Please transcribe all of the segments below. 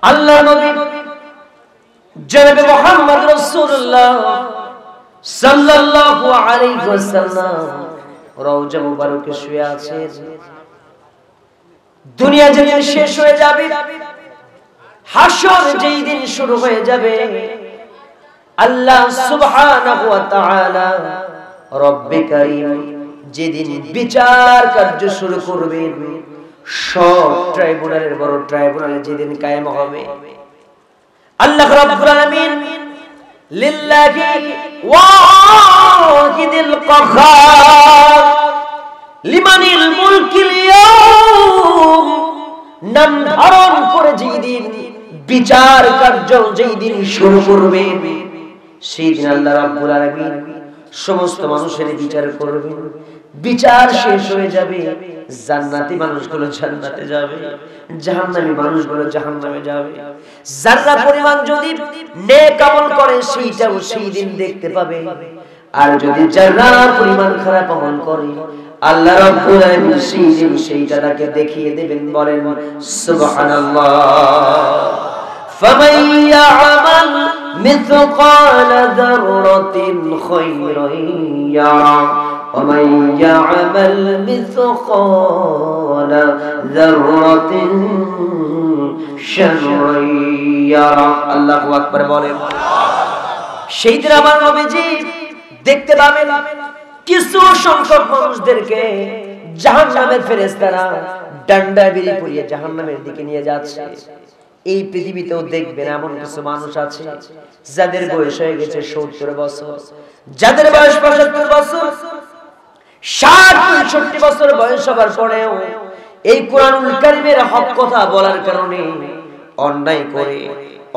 আল্লাহ নবী জনাবে মুহাম্মদ রাসূলুল্লাহ সাল্লাল্লাহু আলাইহি ওয়াসাল্লাম রওজা মুবারকে শুয়ে আছেন। দুনিয়া যেদিন শেষ হয়ে যাবে, হাসর যেই দিন শুরু হয়ে যাবে, আল্লাহ সুবহানাহু ওয়া তাআলা রব্বে কারীম যেদিন বিচার কার্য শুরু করবেন, সব ট্রাইব্যুনালের বড় ট্রাইব্যুনাল যেদিন কায়েম হবে, আল্লাহ রাব্বুল আলামিন লিল্লাহি ওয়াহিদিল কাহ্হার লিমানিল মুলকিল ইয়াউম নাম ধারণ করে যেদিন বিচার কার্য যেদিন শুরু করবে, সেই দিন আল্লাহ রাব্বুল আলামিন সমস্ত মানুষের বিচার করবেন। বিচার শেষ হয়ে যাবে, জান্নাতি মানুষগুলো জান্নাতে যাবে, জাহান্নামী মানুষগুলো জাহান্নামে যাবে। যারা পরিমাণ যদি নেক আমল করে সেইটাও সেই দিন দেখতে পাবে, আর যদি যারা পরিমাণ খারাপ আমল করে আল্লাহ রাব্বুল আলামিন সেই দিন সেইটা তাকে দেখিয়ে দেবেন। বলেন সুবহানাল্লাহ। ফামান ইয়া'মাল মিথকালা যাররাতিন খায়রান ইয়ারা ওয়া মান ইয়া'মাল মিথকালা যাররাতিন শাররান ইয়ারা। আল্লাহু আকবার বলেন। সেই দিন আমার নবীজি দেখতে পাবেন কিছু সংখ্যক মানুষদেরকে জাহান্নামের ফেরেশতারা ডান্ডা বেরি পরিয়ে জাহান্নামের দিকে নিয়ে যাচ্ছে। এই পৃথিবীতেও দেখবেন এমন কিছু মানুষ আছে যাদের বয়স হয়ে গেছে 70 বছর, যাদের বয়স 75 বছর, 60-65 বছর বয়স হবার পরেও এই কোরআনুল কারীমের হক কথা বলার কারণে অন্যায় করে,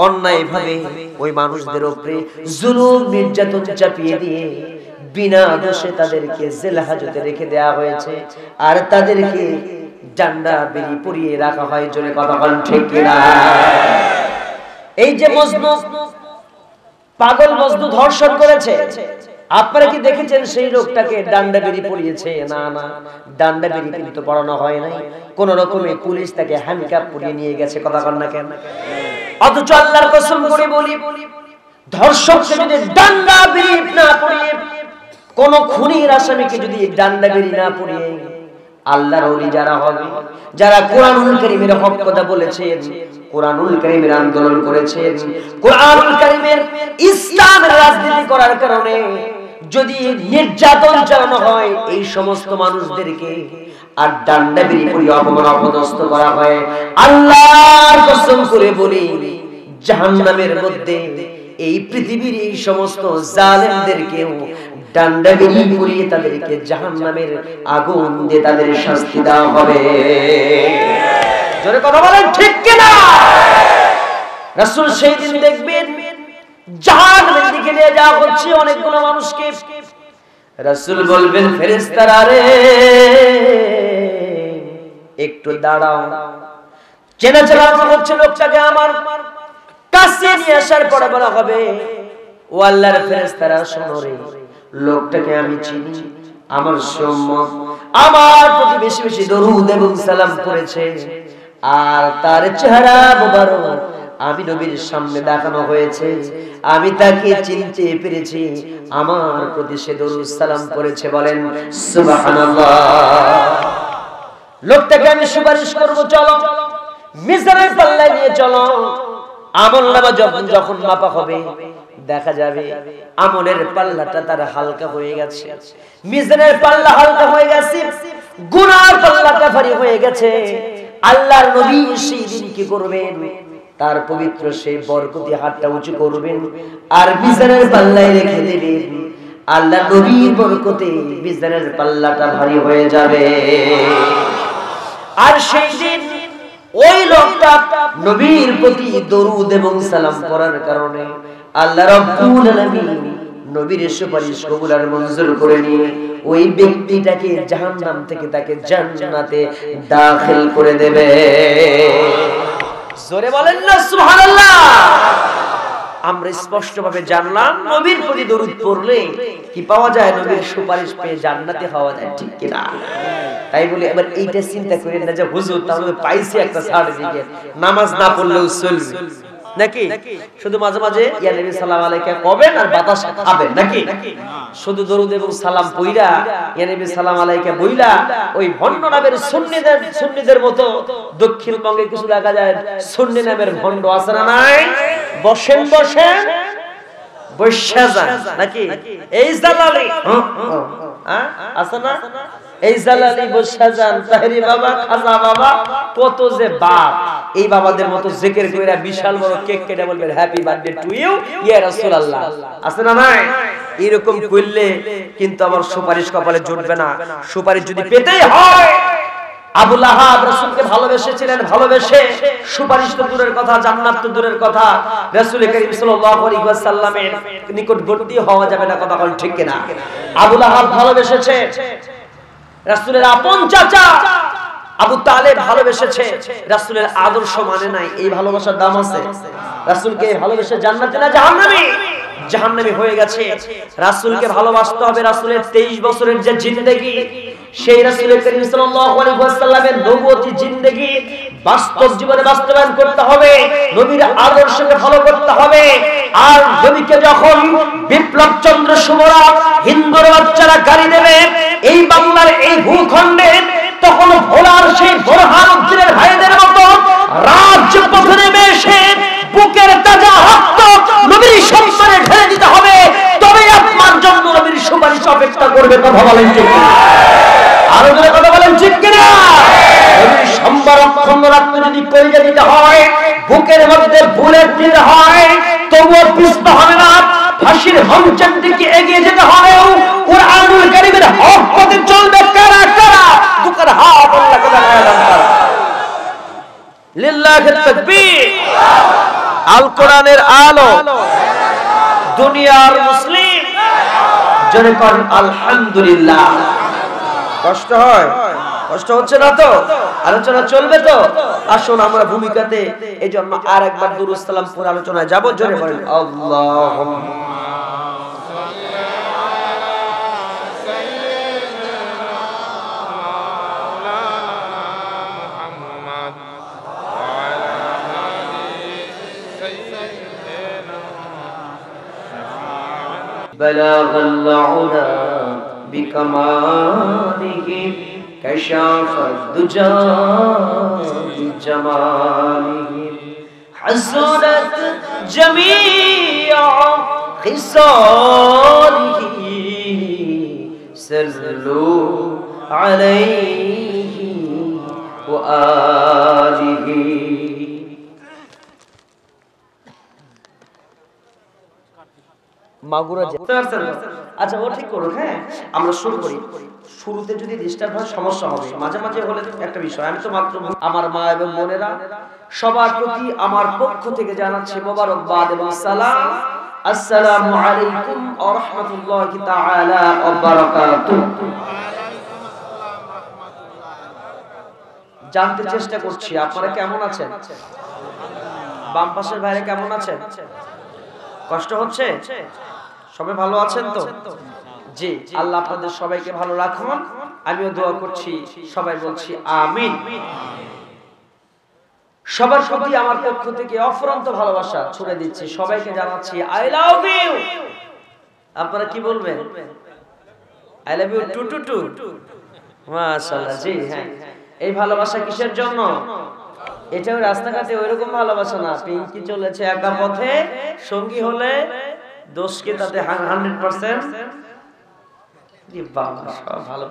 অন্যায় ভাবে ওই মানুষদের উপরে জুলুম নির্যাতন চাপিয়ে দিয়ে বিনা দোষে তাদেরকে জেল হাজতে রেখে দেওয়া হয়েছে, আর তাদেরকে ডান্ডা বেরি পরিয়ে রাখা হয়। জোরে কথা বলেন ঠিক কিনা? এই যে মজনু, পাগল মজনু ধর্ষণ করেছে, আপনারা কি দেখেছেন সেই লোকটাকে ডান্ডা বেরি পরিয়েছে? না না, ডান্ডা বেরি কিন্তু পড়ানো হয় নাই, কোন রকমে পুলিশ তাকে হ্যান্ডকাপ পরিয়ে নিয়ে গেছে। কথা বলেন না কেন? অথচ আল্লাহর কসম করে বলি, ধর্ষককে যদি ডান্ডা বেরি না পরিয়ে, কোন খুনির আসামিকে যদি ডান্ডা বেরি না পরিয়ে, আল্লাহর ওলি যারা হবে, যারা কোরআনুল কারীমের হক কথা বলেছেন, কোরআনুল কারীমের আন্দোলন করেছেন, কোরআনুল কারীমের ইসলামের রাজনীতি করার কারণে যদি নির্যাতন চালানো হয় এই সমস্ত মানুষদেরকে, আর ডান্ডা বেরি পরিয়ে অপমান অপদস্থ করা হয়, আল্লাহর কসম করে বলি, জাহান্নামের মধ্যে এই পৃথিবীর এই সমস্ত জালেমদেরকেও ডান্ডা বেরি পরিয়ে তাদেরকে জাহান্নামের আগুন দিয়ে তাদের শাস্তি দেওয়া হবে। জোরে কথা বলেন ঠিক কিনা? রাসূল সেই দিন দেখবেন জাহান্নামের দিকে নিয়ে যাওয়া হচ্ছে অনেকগুলো মানুষকে। রাসূল বলবেন, ফেরেশতারা রে একটু দাঁড়াও। চেনা চেনা হচ্ছে লোকটাকে আমার কাছে নিয়ে আসার পরে বলা হবে, ও আল্লাহর ফেরেশতারা শোনো রে, লোকটাকে আমি চিনি, আমার সম্মত, আমার প্রতি বেশি বেশি দরুদ এবং সালাম করেছে, আর তার চেহারা মোবারক আমি নবীর সামনে দেখানো হয়েছে, আমি তাকে চিনতে পেরেছি, আমার প্রতি সে দরুদ সালাম করেছে। বলেন সুবহানাল্লাহ। লোকটাকে আমি সুপারিশ করব, চলো মিজানের পাল্লায় নিয়ে চলো। আমলনামা যখন মাপা হবে দেখা যাবে আমলের পাল্লাটা তার হালকা হয়ে গেছে, মিজানের পাল্লা হালকা হয়ে গেছে, গুনার পাল্লাটা ভারী হয়ে গেছে। আল্লাহর নবী সেই দিন কি করবেন? তার পবিত্র সেই বরকতি হাতটা উঁচু করবেন আর মিজানের পাল্লায় রেখে দেবেন। আল্লাহর নবীর বরকতে মিজানের পাল্লাটা ভারী হয়ে যাবে। আর সেই দিন ওই লোকটা নবীর প্রতি দরুদ এবং সালাম পড়ার কারণে আল্লাহ রাব্বুল আলামিন নবীর সুপারিশ কবুল আর মঞ্জুর করে নিয়ে ওই ব্যক্তিটাকে জাহান্নাম থেকে তাকে জান্নাতে দাখিল করে দেবে। জোরে বলেন না সুবহানাল্লাহ। আমরা স্পষ্টভাবে জানলাম নবীর প্রতি দরুদ পড়লে কি পাওয়া যায়, নবীর সুপারিশ পেয়ে জান্নাতে হওয়া যায়, ঠিক কি না? তাই বলে এবার এইটা চিন্তা করেন না যে হুজুর তাহলে পাইছি একটা সার্টিফিকেট, নামাজ না পড়লেও চলবে নাকি? শুধু মাঝে মাঝে ইয়া নবী সাল্লাল্লাহু আলাইহি কবেন আর বাতাস খাবেন নাকি? শুধু দরুদ এবং সালাম পড়া ইয়া নবী সাল্লাল্লাহু আলাইহি বইলা ওই ভণ্ড নামের সুন্নিদের মতো দক্ষিণবঙ্গে কিছু দেখা যায় সুন্নি নামের ভণ্ড আছে না নাই? বসেন বৈশা যান নাকি? এই জালালি আছে না? এই জালালি বৈশা যান, তাহরি বাবা, খাজা বাবা, কত যে বাপ, এই বাবাদের মতো জিকির কইরা বিশাল বড় কেক কেটে বলবেন হ্যাপি বার্থডে টু ইউ ইয়া রাসূলুল্লাহ, আছে না নাই? এরকম করলে কিন্তু আমার সুপারিশ কপালে জুটবে না। সুপারিশ যদি পেতেই হয়, আবু লাহাব রাসূলকে ভালোবেসেছিলেন, ভালোবেসে সুপারিশ তো দূরের কথা, জান্নাত তো দূরের কথা, রাসূল করিম সাল্লাল্লাহু আলাইহি ওয়াসাল্লামের নিকটবর্তী হওয়া যাবে না, কথা বলেন ঠিক কিনা? আবু লাহাব ভালোবেসেছে রাসূলের আপন চাচা আবু তালেব, ভালোবেসেছে রাসূলের আদর্শ মানে নাই, এই ভালোবাসার দাম আছে? রাসূলকে ভালোবেসে জান্নাতে না জাহান্নামে? জাহান্নামী হয়ে গেছে। রাসূলকে ভালোবাসতে হবে। রাসূলের 23 বছরের যে জিন্দেগি, সেই রাসূল করিম সাল্লাল্লাহু আলাইহি ওয়াসাল্লামের নবুয়তি জিন্দেগি বাস্তব জীবনে বাস্তবায়ন করতে হবে, নবীর আদর্শকে ফলো করতে হবে। আর নবীকে যখন বিপ্লব চন্দ্র সুমরা হিন্দুর বাচ্চারা গালি দেবে এই বাংলার এই ভূখণ্ডে, তখন ভোলার সেই বোরহানুদ্দিনের ভাইদের মতো রাজপথে নেমে এসে বুকের তাজা রক্ত নবীর সম্মানে ঢেলে দিতে হবে, তবে আপনার জন্য নবীর সুপারিশ অপেক্ষা করবে, কথা বলেন ঠিক কিনা? আরো জোরে কথা বলেন ঠিক কিনা? নবীর সম্মান অক্ষুণ্ণ রাখতে যদি কলিজা দিতে হয়, বুকের মধ্যে বুলেট দিতে হয়, তবুও পিছতে হবে না, ফাঁসির মঞ্চের দিকে এগিয়ে যেতে হবে। কুরআনুল কারীমের হক পথে চলবে কারা কারা? বুকের হাত আল্লাহ করে আয়াত করা, লিল্লাহি তাকবীর। আল কোরআনের আলো, দুনিয়ার মুসলিম জনে কোন আলহামদুলিল্লাহ। কষ্ট হয়? কষ্ট হচ্ছে না তো? আলোচনা চলবে তো? আসুন আমরা ভূমিকাতে এই জন্য আর একবার দুরূদ সালাম পড়ে আলোচনায় যাব। জোরে বলেন আল্লাহুম্মা بلغ العلا بكماله كشف الدجى بجماله حسنت جميع خصاله صلوا عليه وآله। মাগুরা আচ্ছা ও ঠিক করুন। হ্যাঁ আমরা শুরু করি। শুরুতে যদি ডিস্টার্ব হয় সমস্যা হবে, মাঝে মাঝে হলে একটা বিষয়। আমি তো মাত্র আমার মা এবং বোনেরা সবার প্রতি আমার পক্ষ থেকে জানাচ্ছি মোবারকবাদ এবং সালাম। আসসালামু আলাইকুম ওয়া রাহমাতুল্লাহি তাআলা ওয়া বারাকাতুহু। জানতে চেষ্টা করছি আপনারা কেমন আছেন, বাম পাশের ভাইরা কেমন আছেন? কষ্ট হচ্ছে? সবাই ভালো আছেন তো? জি, আল্লাহ আপনাদের সবাইকে ভালো রাখুন। আমিও দোয়া করছি, সবাই বলছি আমিন। সবার প্রতি আমার পক্ষ থেকে অফুরন্ত ভালোবাসা ছড়িয়ে দিচ্ছি, সবাইকে জানাচ্ছি আই লাভ ইউ। আপনারা কি বলবেন? I love you too too too. মাশাআল্লাহ। জি হ্যাঁ, এই ভালোবাসা কিসের জন্য? এটাও রাস্তাঘাটে ওইরকম ভালোবাসা না, পিঙ্কি চলেছে একা পথে, সঙ্গী হলে দোষকে তাতে 100%। ভালো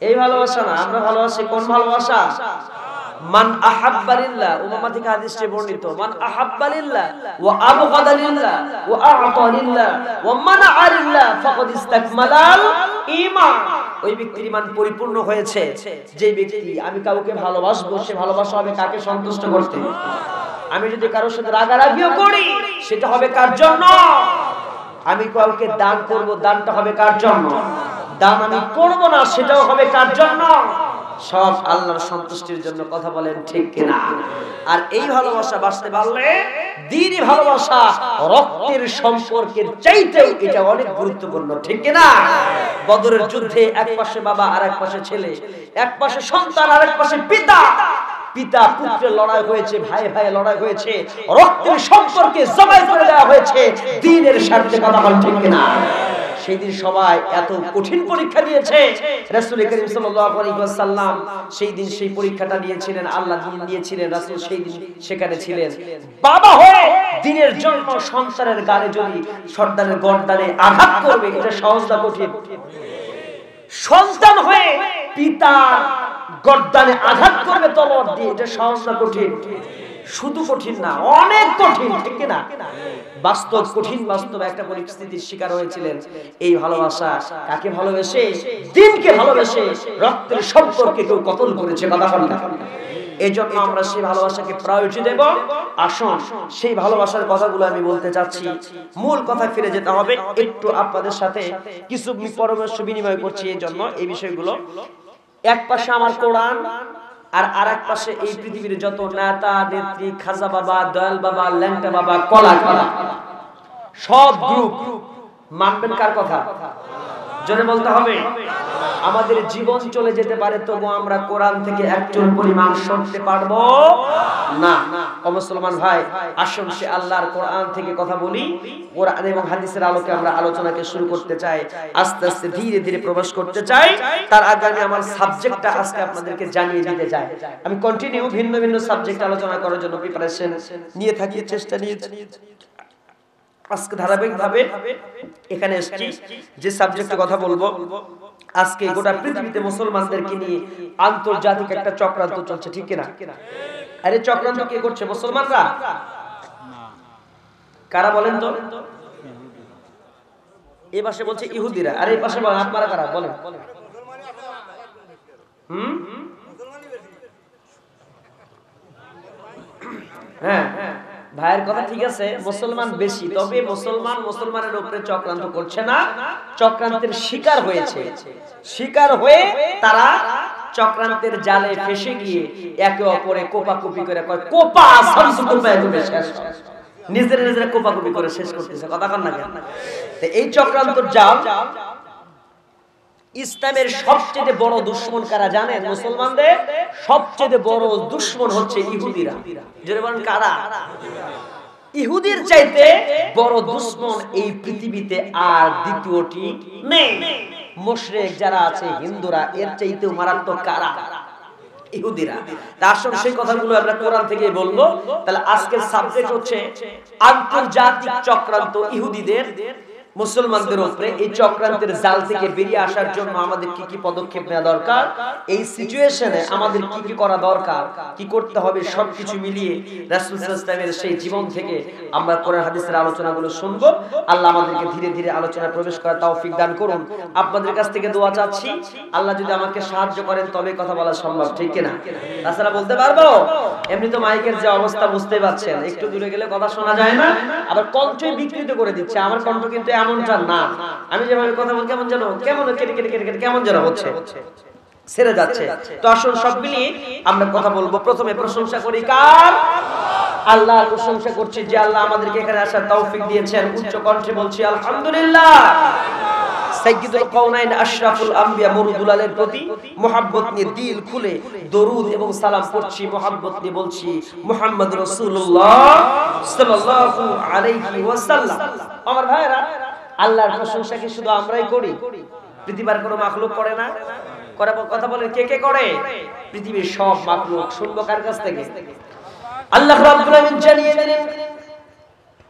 এই ভালোবাসা না, আমরা ভালোবাসি কোন ভালোবাসা? মান আহাব্বা লিল্লাহ, উমামা থেকে হাদিসে বর্ণিত, মান আহাব্বা লিল্লাহ ওয়া আবগাদা লিল্লাহ ওয়া আ'তা লিল্লাহ ওয়া মানা'a লিল্লাহ ফাকাদ ইসতাকমালাল ঈমান। ওই ব্যক্তির ঈমান পরিপূর্ণ হয়েছে। যে ব্যক্তি আমি কাউকে ভালোবাসবো, সে ভালোবাসা হবে কাকে সন্তুষ্ট করতে? আমি যদি কারোর সাথে রাগারাগিও করি, সেটা হবে কার জন্য? আমি কাউকে দান করব, দানটা হবে কার জন্য? দান আমি করব না, সেটাও হবে কার জন্য? সব আল্লাহর সন্তুষ্টির জন্য। কথা বলেন ঠিক কিনা? আর এই ভালোবাসা বাঁচতে পারলে দ্বীনি ভালোবাসা রক্তের সম্পর্কের চাইতেও এটা অনেক গুরুত্বপূর্ণ, ঠিক কি না? বদরের যুদ্ধে এক পাশে বাবা আর এক পাশে ছেলে, এক পাশে সন্তান আর এক পাশে পিতা, পিতা পুত্রের লড়াই হয়েছে, ভাই ভাই লড়াই হয়েছে, রক্তের সম্পর্কে জবাই করে দেওয়া হয়েছে দ্বীনের স্বার্থে, কথা বল ঠিক কি না? সেই দিন সবাই এত কঠিন পরীক্ষা দিয়েছে, রাসূল করিম সাল্লাল্লাহু আলাইহি ওয়াসাল্লাম সেই দিন সেই পরীক্ষাটা নিয়েছিলেন, আল্লাহ দিয়েছিলেন, রাসূল সেই দিন সেখানে ছিলেন। বাবা হয়ে দ্বীনের জন্য সংসারের গালে যদি সর্দারের গর্দানে আঘাত করবে, এটা সহজ না কঠিন? সন্তান হয়ে পিতা গর্দানে আঘাত করবে তলোয়ার দিয়ে, এটা সহজ না কঠিন? শুধু কঠিন না, অনেক কঠিন, ঠিক না? বাস্তব কঠিন, বাস্তব একটা পরিস্থিতির শিকার হয়েছিলেন। এই ভালোবাসা কাকে ভালোবেসে? দ্বীনকে ভালোবেসে রক্তের সম্পর্কে কেউ কতল করেছে, কথা বলেন না? এই জন্য আমরা সেই ভালোবাসাকে প্রায়োরিটি দেব। আসুন সেই ভালোবাসার কথাগুলো আমি বলতে চাচ্ছি, মূল কথা ফিরে যেতে হবে। একটু আপনাদের সাথে কিছু পরামর্শ বিনিময় করছি, এই জন্য এই বিষয়গুলো। এক পাশে আমার কোরআন, আর আরেক পাশে এই পৃথিবীর যত নেতা নেত্রী, খাজা বাবা, দয়াল বাবা, ল্যাংটা বাবা, কলা কলা সব গ্রুপ। মানবেন কার কথা? জোরে বলতে হবে। আমাদের জীবন চলে যেতে পারে, তবু আমরা কোরআন থেকে একচুল পরিমাণ সরতে পারবো না। ও মুসলমান ভাই, আসুন সে আল্লাহর কোরআন থেকে কথা বলি। কোরআন এবং হাদিসের আলোকে আমরা আলোচনাকে শুরু করতে চাই, আস্তে আস্তে ধীরে ধীরে প্রবেশ করতে চাই। তার আগে আমি আমার সাবজেক্টটা আজকে আপনাদেরকে জানিয়ে দিতে চাই। আমি কন্টিনিউ ভিন্ন ভিন্ন সাবজেক্ট আলোচনা করার জন্য প্রিপারেশন নিয়ে থাকি, চেষ্টা নিয়ে আজকে ধারাবাহিকভাবে এখানে এসেছি। যে সাবজেক্টে কথা বলবো আজকে, গোটা পৃথিবীতে মুসলমানদেরকে নিয়ে আন্তর্জাতিক একটা চক্রান্ত চলছে, ঠিক কিনা? আরে চক্রান্ত কে করছে? মুসলমানরা। কারা বলেন তো? এই পাশে বলছে ইহুদিরা, আর এই পাশে বলেন আপনারা কারা বলেন? হ্যাঁ, ভাইয়ের কথা ঠিক আছে, মুসলমান বেশি, তবে মুসলমানের উপরে চক্রান্ত করছে না, চক্রান্তের শিকার হয়েছে। শিকার হয়ে তারা চক্রান্তের জালে ফেসে গিয়ে একে অপরে কোপাকুপি করে কয় কোপা শামসুল মায়দুবে শেষ, নিজেরা কোপাকুপি করে শেষ করতেছে, কথা কন না কেন? এই চক্রান্তর জাল, ইসলামের সবচেয়ে বড় দুশমন কারা জানেন? মুসলমানদের সবচেয়ে বড় দুশমন হচ্ছে ইহুদিরা। জোরে বলেন কারা? ইহুদির চাইতে বড় দুশমন এই পৃথিবীতে আর দ্বিতীয়টি নেই। মুশরিক যারা আছে হিন্দুরা, এর চাইতেও মারাত্মক কারা? ইহুদিরা। আসুন সেই কথাগুলো আমরা কোরআন থেকে বলবো। তাহলে আজকের সাবজেক্ট হচ্ছে আন্তর্জাতিক চক্রান্ত ইহুদিদের মুসলমানদের উপরে। এই চক্রান্তের জাল থেকে বেরিয়ে আসার জন্য আমাদের কি কি পদক্ষেপ নেওয়া দরকার, এই সিচুয়েশনে আমাদের কি কি করা দরকার, কি করতে হবে, সবকিছু মিলিয়ে রাসূল সাল্লাল্লাহু আলাইহি ওয়াসাল্লামের সেই জীবন থেকে আমরা কোরআন হাদিসের আলোচনাগুলো শুনবো। আল্লাহ আমাদেরকে ধীরে ধীরে আলোচনায় প্রবেশ করার তৌফিক দান করুন। আপনাদের কাছ থেকে দোয়া চাচ্ছি, আল্লাহ যদি আমাকে সাহায্য করেন তবে কথা বলা সম্ভব, ঠিক কিনা? তাছাড়া বলতে পারবো? এমনি তো মাইকের যে অবস্থা বুঝতে পারছেন, একটু দূরে গেলে কথা শোনা যায় না, আবার কণ্ঠই বিকৃত করে দিচ্ছে। আমার কণ্ঠ কিন্তু এমনটা না, আমি যেভাবে কথা বল কেমন যেন কেমন কেটে কেটে কেটে কেটে কেমন যেন হচ্ছে, ছেড়ে যাচ্ছে। তো আসুন সব মিলিয়ে আমরা কথা বলবো। প্রথমে প্রশংসা করি কার? আল্লাহর প্রশংসা করছি যে আল্লাহ আমাদেরকে এখানে আসার তৌফিক দিয়েছেন। উচ্চ কণ্ঠে বলছি আলহামদুলিল্লাহ। সাইয়্যিদুল কাওনাইন আশরাফুল আম্বিয়া মুরুদুলালের প্রতি মুহাব্বত নিয়ে দিল খুলে দরুদ এবং সালাম পড়ছি, মুহাব্বত নিয়ে বলছি মুহাম্মদ রাসূলুল্লাহ সাল্লাল্লাহু আলাইহি ওয়াসাল্লাম। আমার ভাইরা, আল্লাহর প্রশংসা কি শুধু আমরাই করি? পৃথিবীর কোনো মাখলুক করে না? করে? কথা বলেন কে কে করে? পৃথিবীর সব মাখলুক। শুনবো কার কাছ থেকে? আল্লাহ রাব্বুল আলামিন জানিয়ে দিলেন,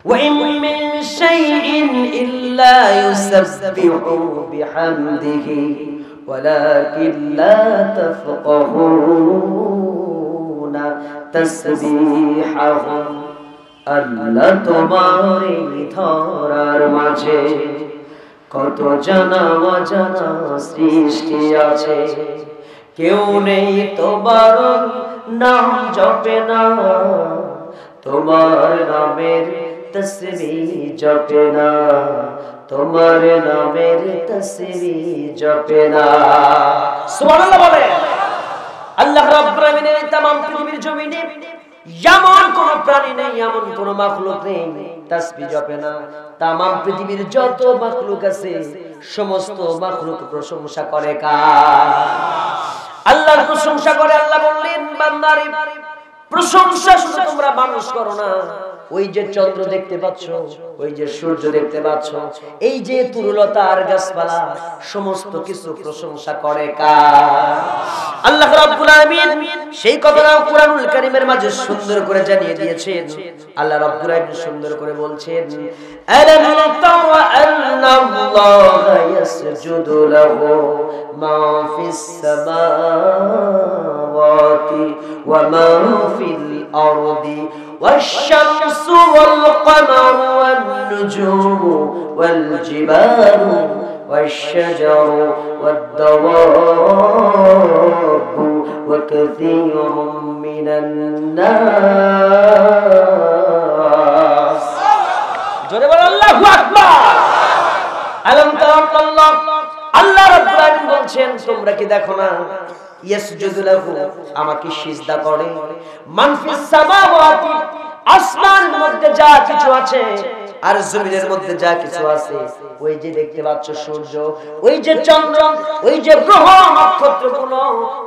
ওয়া ইন মিন শাইইন ইল্লা ইউসাব্বিহু বিহামদিহি ওয়ালাকিন লা তাফকাহুনা তাসবিহাহুম। আল্লাহ তোমার ধরার মাঝে কত জানা অজানা সৃষ্টি আছে, কেউ নেই তোমার নাম জপে না, তোমার নামের তাসবিহ জপে না, তোমার নামের তাসবিহ জপে না। সুবহানাল্লাহ বলে। আল্লাহ রাব্বুল আলামিনের तमाम পৃথিবীর জমিনে এমন কোন প্রাণী নেই, এমন কোন মাখলুক নেই তাসবিহ জপে না। তামাম পৃথিবীর যত মাখলুক আছে সমস্ত মাখলুক প্রশংসা করে কার? আল্লাহর প্রশংসা করে। আল্লাহ বললেন, বান্দারে প্রশংসা শুধু তোমরা মানুষ করো না, ওই যে চন্দ্র দেখতে পাচ্ছ, ওই যে সূর্য দেখতে পাচ্ছ, এই যে তরুলতা আর গাছপালা সমস্ত কিছু প্রশংসা করে কার? আল্লাহ রাব্বুল আলামিন সেই কথাটা কুরআনুল কারীমের মাঝে সুন্দর করে জানিয়ে দিয়েছেন। আল্লাহ রাব্বুল আলামিন সুন্দর করে বলছেন, আলাম তারা আন্নাল্লাহা ইয়াসজুদু লাহু মা ফিস সামাওয়াতি ওয়া মা ফিল আরদি والشمس والقمر والنجوم والجبال والشجر والدواب وكثير من الناس জোরে বল আল্লাহু আকবার। আলম তাআল্লাহ আল্লাহ রাব্বুল আলামিন বলছেন, তোমরা কি দেখো না ইয়াসজুদু লাহু আমাকে সিজদা করে, মান ফিস সামাওয়াতি আসমানের মধ্যে যা কিছু আছে আর জমিনের মধ্যে যা কিছু আছে, ওই যে দেখতে পাচ্ছ সূর্য, ওই যে চন্দ্র, ওই যে গ্রহ নক্ষত্রগুলো,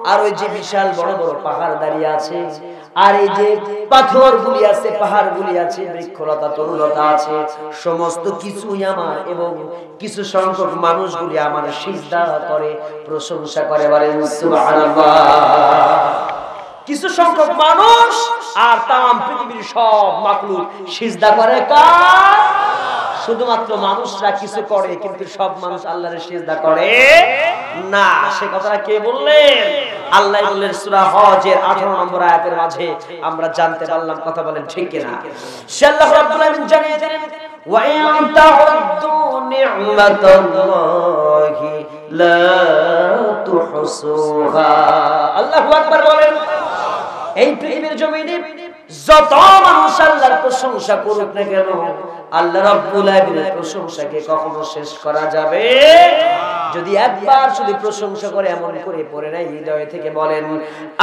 আর ওই যে বিশাল বড় বড় পাহাড় দাঁড়িয়ে আছে, আর এই যে পাথরগুলি আছে, পাহাড়গুলি আছে, বৃক্ষলতা তরুলতা আছে, সমস্ত কিছুই আমার এবং কিছু সংখ্যক মানুষগুলি আমার সিজদা করে, প্রশংসা করে, বলেন সুবহানাল্লাহ। কিছু সংখ্যক মানুষ আর তাম পৃথিবীর সব মাখলুক সিজদা করে কার? শুধুমাত্র মানুষরা কিছু করে, কিন্তু সব মানুষ আল্লাহর সিজদা করে না। সে কথাটা কে বললেন? আল্লাহ বললেন সূরা হজের 18 নম্বর আয়াতের মাঝে আমরা জানতে পারলাম। কথা বলেন ঠিক কিনা? সে আল্লাহ রাব্বুল আলামিন জানিয়ে দিলেন, ওয়া ইন তাউদ্দু নি'মাতাল্লাহি লা তুহসুহা। আল্লাহু আকবার বলেন। এই পৃথিবীর জমিনে যত মানুষ আল্লাহর প্রশংসা করুক না কেন, আল্লাহ রাব্বুল আলামিনের প্রশংসাকে কখনো শেষ করা যাবে? যদি একবার শুধু প্রশংসা করে এমন করে পড়ে নাই হৃদয় থেকে বলেন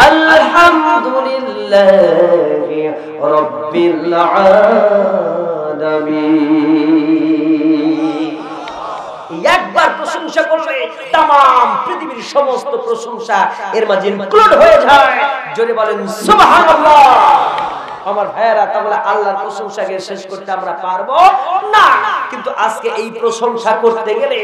আলহামদুলিল্লাহি রাব্বিল আলামিন, একবার প্রশংসা করলে तमाम পৃথিবীর সমস্ত প্রশংসা এর মাঝে ইনক্লুড হয়ে যায়। জোরে বলেন সুবহানাল্লাহ। আমার ভাইয়েরা, তাহলে আল্লাহর প্রশংসাকে শেষ করতে আমরা পারবো না। কিন্তু আজকে এই প্রশংসা করতে গেলে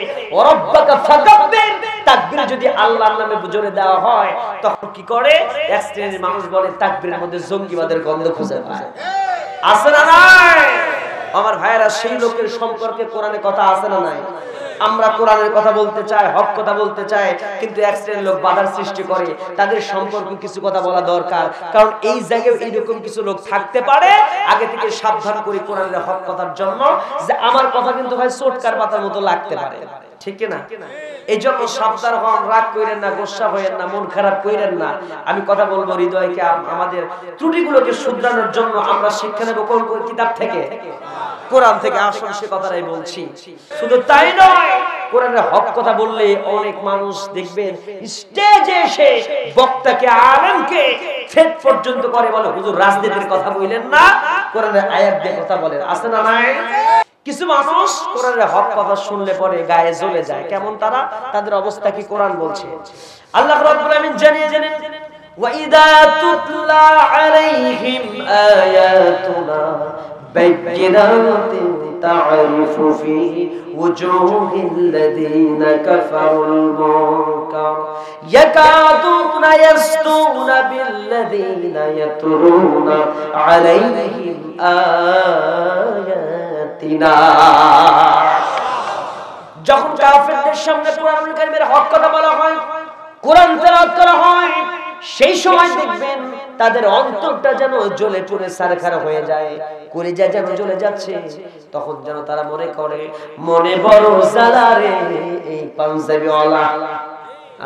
রব্বাকা ফাকাব্বির, তাকবীর যদি আল্লাহর নামে জোরে দেওয়া হয় তখন কি করে? এক শ্রেণীর মানুষ বলে তাকবীরের মধ্যে জঙ্গিবাদের গন্ধ খুঁজে পায়। আছে না নাই? আমার ভাইয়েরা, সেই লোকের সম্পর্কে কোরআনে কথা আছে না নাই? আমরা কোরআনের কথা বলতে চাই, হক কথা বলতে চাই, কিন্তু এক শ্রেণীর লোক বাধার সৃষ্টি করে। তাদের সম্পর্কে কিছু কথা বলা দরকার, কারণ এই জায়গায় এইরকম কিছু লোক থাকতে পারে। আগে থেকে সাবধান করি কোরআনের হক কথার জন্য, যে আমার কথা কিন্তু ভাই চটকার পাতার মতো লাগতে পারে, ঠিক না? এই জন্য সাবধান হন, রাগ কইরেন না, গোসা হইেন না, মন খারাপ কইরেন না। আমি কথা বলবো হৃদয়কে, আমাদের ত্রুটিগুলোকে শুধরানোর জন্য আমরা শিক্ষা নেব কোন কোন কিতাব থেকে? কোরআন থেকে। আসুন সে কথাটাই বলছি। শুধু তাই নয়, কোরআনের হক কথা বললে অনেক মানুষ দেখবেন স্টেজে এসে বক্তাকে, আলেমকে ফেট পর্যন্ত করে, বলে হুজুর রাজনীতির কথা বললেন না, কোরআনের আয়াত দিয়ে কথা বলেন। আছে না নাই? কিছু মানুষ কোরআনের হক কথা শুনলে পরে গায়ে জ্বলে যায়। কেমন তারা? তাদের অবস্থা কি কোরআন বলছে। আল্লাহ রাব্বুল আলামিন জানিয়ে দিলেন, ওয়া ইযা তুতলা আলাইহিম আয়াতুনা বায়্যিনাতিন তা'রিফু ফি ওয়ুজুহিল্লাযীনা কাফারুল মুনকার ইয়াকাদুনা ইয়াসতুনা বিল্লাযীনা ইয়াতলুনা আলাইহিম আয়াতিনা। যখন কাফেরদের সামনে কোরআনুল কারীমের হক কথা বলা হয়, কোরআন তেলাওয়াত করা হয়, সেই সময় দেখবেন তাদের অন্তরটা যেন জ্বলে পুড়ে ছারখার হয়ে যায়, কলিজা যেন জ্বলে যাচ্ছে। তখন যেন তারা মনে করে, মনে বড় জ্বালা রে এই পাঞ্জাবিওয়ালা।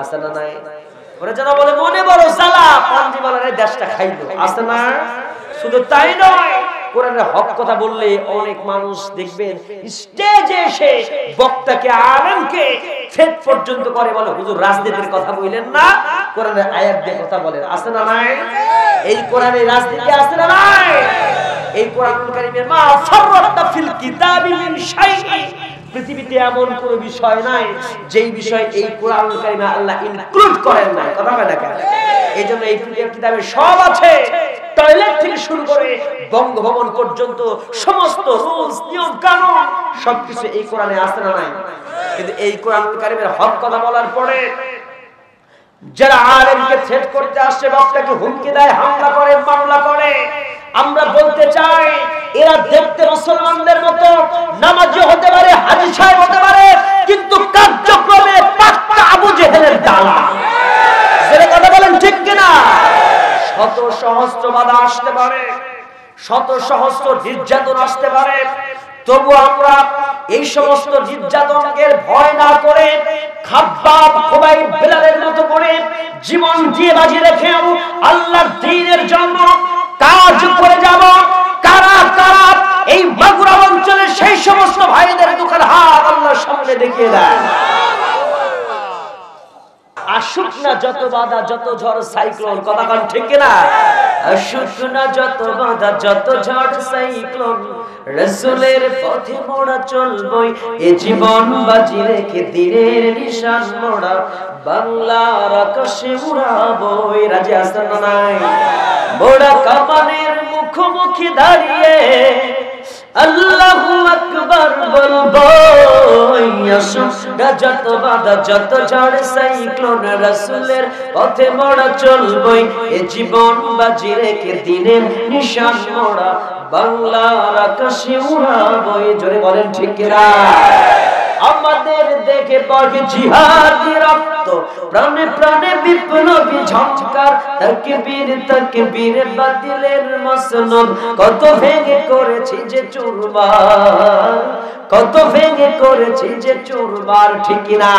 আছে না নাই? ওরা যেন বলে, মনে বড় জ্বালা, পাঞ্জাবিওয়ালার দেশটা খাইলো। আছে না? শুধু তাই নয়, কোরআনের হক কথা বললে অনেক মানুষ দেখবেন স্টেজে এসে বক্তাকে, আলেমকে ফেট পর্যন্ত করে, বলে হুজুর রাজনীতির কথা বললেন না, কোরআনের আয়াত দিয়ে কথা বলেন। আছে না নাই? এই কোরআনে রাজনীতি আছে না নাই? এই কোরআনুল কারীমের মা ফাররাতা ফিল কিতাবি মিন শাইইন, পৃথিবীতে এমন কোন বিষয় নাই যেই বিষয় এই কোরআনুল কারীমে আল্লাহ ইনক্লুড করেন নাই। কথা বলেন না কেন? এইজন্য এই কিতাবে সব আছে, টয়লেট থেকে শুরু করে বঙ্গভবন পর্যন্ত সমস্ত রুলস নিয়ম কানুন সবকিছু এই কোরআনে আছে না নাই? কিন্তু এই কোরআনুল কারীমের হক কথা বলার পরে যারা আলেমকে থ্রেট করতে আসছে, বক্তাকে হুমকি দেয়, হামলা করে, মামলা করে, আমরা বলতে চাই এরা দেখতে মুসলমানদের মতো নামাজি হতে পারে, হাজী সাহেব হতে পারে, কিন্তু কার্যক্রমে পাক্কা আবু জেহেলের দালা। যারা কথা বলেন ঠিক কিনা? শত সহস্র বাধা আসতে পারে, শত সহস্র নির্যাতন আসতে পারে, তবু আমরা এই সমস্ত নির্যাতনকে ভয় না করে খাব্বাব, খুবাইব, বিলালের মতো করে জীবন দিয়ে বাজি রেখে আল্লাহর দ্বীনের জন্য কাজ করে যাব। কারা কারা এই মাগুরা অঞ্চলের সেই সমস্ত ভাইদের দোকান হাত আল্লাহর সামনে দেখিয়ে দেয়। আসুক না যত বাধা, যত ঝড় সাইক্লোন, কথা কান ঠিক না? আসুক না যত বাধা, যত ঝড় সাইক্লোন, রাসূলের পথে মোরা চলবই, এ জীবন বাজি রেখে দিনের নিশান মোরা বাংলার আকাশে উড়াবই। রাজি আছেন না নাই? মোরা কামানের মুখোমুখি দাঁড়িয়ে আল্লাহু আকবার বলবো, যত বাধা, যত ঝড় সাইক্লোন, রাসূলের পথে মোরা চলবই, এ জীবন বাজি রেখে দিনের নিশান মোরা বাংলার আকাশে উড়াবই। জোরে বলেন ঠিক কিনা? আমাদের দেখে বহে জিহাদি রক্ত, প্রাণে প্রাণে বিপ্লবী ঝংকার, তাকবীর তাকবীর বাতিলের মসনদ, কত ভেঙে করেছি যে চুরমার, কত ভেঙে করেছি যে চুরমার। ঠিক না?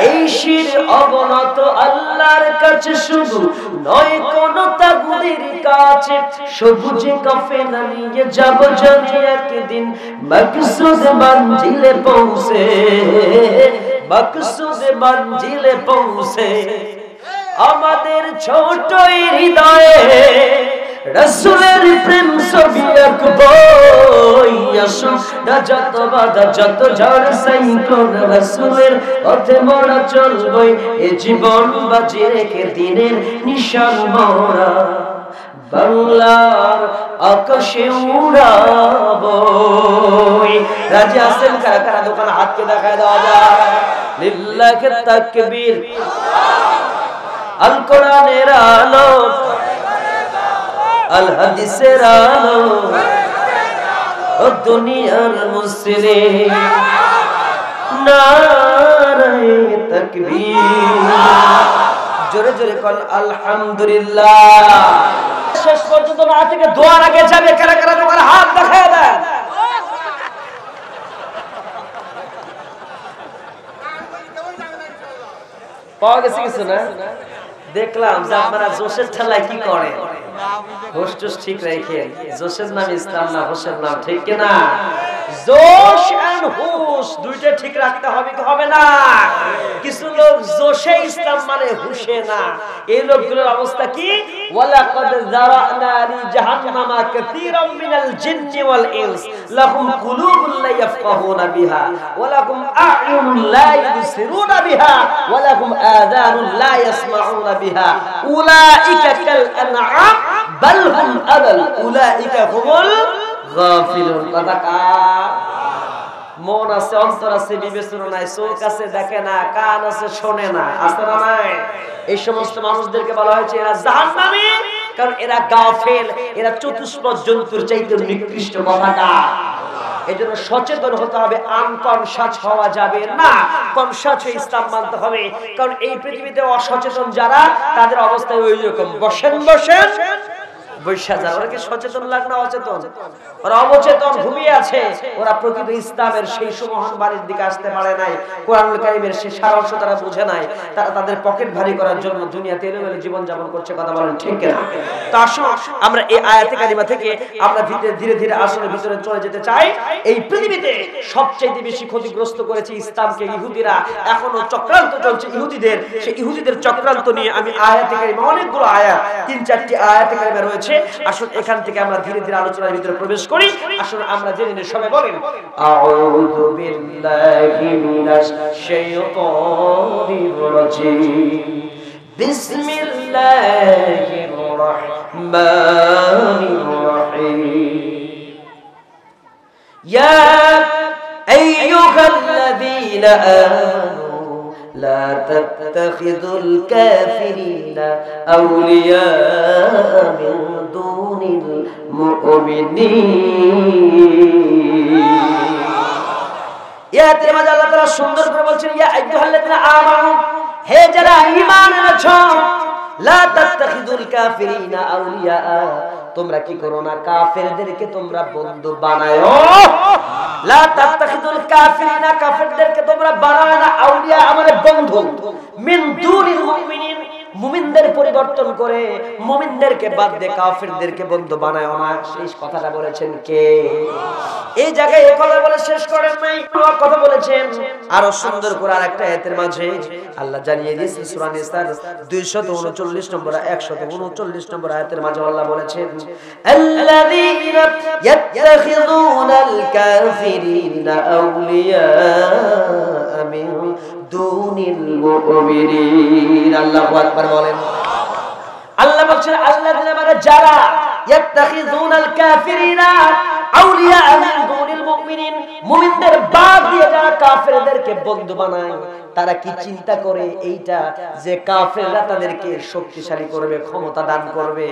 এই শির অবনত আল্লাহর কাছে শুধু নয়, কোন তাগুদের কাছে, সবুজে কাফেলা নিয়ে যাব জানি একদিন মাকসুদ মঞ্জিলে পৌঁছে, মাকসুদ মঞ্জিলে পৌঁছে। আমাদের ছোট হৃদয়ে রাসূলের প্রেম ছবি আঁকবই, আসুক না যত বাধা, যত ঝড় সাইক্লোন, রাসূলের পথে মোরা চলবই, এ জীবন বাজি রেখে দিনের নিশান মোরা বাংলার আকাশে উড়াবই। রাজি আছেন? কারা কারা দোকান হাতকে দেখায় দেওয়া যায়? লিল্লাহি তাকবীর। আল কোরআনের আলো, আল হাদিসের আলো, ও দুনিয়ার মুসলিম, নারে তাকবীর। জোরে জোরে কোন আলহামদুলিল্লাহ। শেষ পর্যন্ত না থেকে দোয়ার আগে যাবে, কারা কারা দোকান হাত দেখায় দেয়? পাওয়া গেছে কিছু না? দেখলাম যে আপনারা জোশের ঠেলায় কি করে, হোশ টোশ ঠিক রেখে, জোশের নাম ইসলাম না, হোশের নাম ঠিক কিনা? জোশ এন্ড হুশ দুইটা ঠিক রাখতে হবে কি হবে না? কিছু লোক জোশে ইসলাম মানে হুশে না। এই লোকগুলোর অবস্থা কি? ওয়ালাকাদ যারানা লি জাহান্নামা কাসীরাম মিনাল জিন্নি ওয়াল ইনস লাহুম কুলুবুন লা ইয়াফকাহুনা বিহা ওয়া লাহুম আ'য়ুনুন লা ইবসিরুনা বিহা ওয়া লাহুম আযানুন লা ইয়াসমাউনা বিহা উলাইকা কাল আনআম বাল হুম আদাল উলাইকা হুমুল গাফিলুন। কথা মন আছে, অন্তর আছে, বিবেচনা নাই, চোখ আছে দেখে না, কান আছে শোনে না, আছে না নাই? এই সমস্ত মানুষদেরকে বলা হয়েছে এরা জাহান্নামী, কারণ এরা গাফেল, এরা চতুষ্পদ জন্তুর চাইতে নিকৃষ্ট। কথাটা এজন্য সচেতন হতে হবে, আনকনশাস হওয়া যাবে না, কনশাস হয়ে ইসলাম মানতে হবে। কারণ এই পৃথিবীতে অসচেতন যারা, তাদের অবস্থা ওই রকম, বসেন বসেন বৈশা যায়। ওরা কি সচেতন লাগ না অচেতন? ওরা অবচেতন ঘুমিয়ে আছে। ওরা প্রকৃত ইসলামের সেই সুমহান বাণীর দিকে আসতে পারে নাই। কোরআনুল কারীমের সেই সারাংশ তারা বুঝে নাই। তারা তাদের পকেট ভারী করার জন্য দুনিয়াতে এলোমেলো জীবন যাপন করছে। কথা বলেন ঠিক কিনা? তো আসুন আমরা এই আয়াতে কারিমা থেকে আমরা ধীরে ধীরে আসলে ভিতরে চলে যেতে চাই। এই পৃথিবীতে সবচেয়ে বেশি ক্ষতিগ্রস্ত করেছে ইসলামকে ইহুদিরা। এখনো চক্রান্ত চলছে ইহুদিদের। সেই ইহুদিদের চক্রান্ত নিয়ে আমি আয়াতে কারিমা, অনেকগুলো আয়াত, 3-4টি আয়াতে কারিমা রয়েছে। আসুন এখান থেকে আমরা ধীরে ধীরে আলোচনার ভিতরে প্রবেশ করি। আসুন আমরা জেনে নিই। সবাই বলেন আউযু বিল্লাহি মিনাশ শাইতানির রাজীম। বিসমিল্লাহির রাহমানির রাহিম। ইয়া আইয়ুহাল্লাযীনা আমানু লা তাত্তাখিযুল কাফিরিনা আউলিয়া মিন দুনিল মুমিনিন। ইয়াতে মাঝে আল্লাহ তাআলা সুন্দর করে বলছেন, ইয়া আইয়ুহাল্লাযীনা আমানু, হে যারা ঈমান এনেছো, লা তাত্তাখিযুল কাফিরিনা আউলিয়া, তোমরা কি করো না কাফেরদেরকে তোমরা বন্ধু বানায়ো। লা তাত্তাখিযুল কাফিরিনা, কাফেরদেরকে তোমরা বানায় না আউলিয়া, আমাদের বন্ধু। মিন দুনিল মুমিনিন, মুমিনদের পরিবর্তন করে মুমিনদেরকে বাদ দিয়ে কাফেরদেরকে বন্ধু বানায় না। সেই কথাটা বলেছেন কে? এই জায়গায় এই কথা বলে শেষ করেন নাই, কথা বলেছেন আরো সুন্দর করে আরেকটা আয়াতের মাঝে আল্লাহ জানিয়ে দিয়েছেন। সূরা নিসার 239 নম্বর 139 নম্বর আয়াতের মাঝে আল্লাহ বলেছেন, আল্লাযীনা ইয়াত্তাখিযুনাল কাফিরিনা আউলিয়া মিন দুনিল মুমিনিন। আল্লাহু আকবার বলেন। আল্লাহ বলছেন আল্লাযীনা, মানে যারা, ইয়াত্তাখিযুনাল কাফিরিনা আউলিয়া মিন দুনিল মুমিনিন, মুমিনদের বাদ দিয়ে যারা কাফেরদেরকে বন্ধু বানায়, তারা কি চিন্তা করে এইটা যে কাফেররা তাদেরকে শক্তিশালী করবে, ক্ষমতা দান করবে?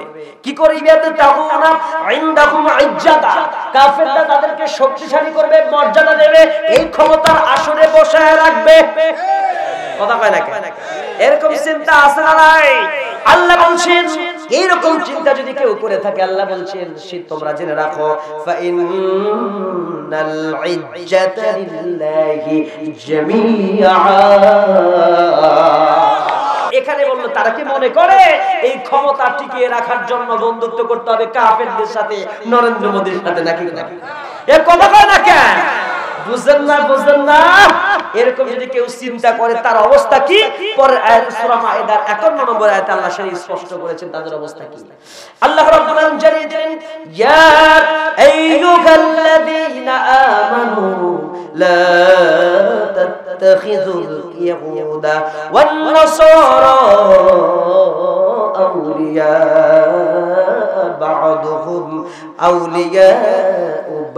কি করবে? তাহুনা ইনদাহুম ইজ্জাতা, কাফেররা তাদেরকে শক্তিশালী করবে, মর্যাদা দেবে, এই ক্ষমতার আসনে বসায় রাখবে। কথা কয় না কেন? এরকম চিন্তা আছে না নাই? আল্লাহ বলছেন এইরকম চিন্তা যদি কেউ করে থাকে, আল্লাহ বলছেন সে তোমরা জেনে রাখো, ফাইন্নাল ইজ্জাতা লিল্লাহি জামিআ। এখানে বললো তারা কি মনে করে এই ক্ষমতা টিকিয়ে রাখার জন্য বন্ধুত্ব করতে হবে কাফেরদের সাথে, নরেন্দ্র মোদীর সাথে, নাকি? এর কথা কয় না কেন? বুঝেন না, বুঝেন না? এরকম যদি কেউ চিন্তা করে তার অবস্থা কি? পরের আয়াত সূরা মাইদার 51 নম্বর আয়াতে আল্লাহ সেই স্পষ্ট করেছেন তাদের অবস্থা কি। আল্লাহ রাব্বুল আলামিন জানিয়ে দিলেন, ইয়া আইয়ুহাল্লাযীনা আমানু লা তাত্তাখিযুল ইয়াহুদা ওয়ান নাসারা আউলিয়া বা'দুহুম আউলিয়া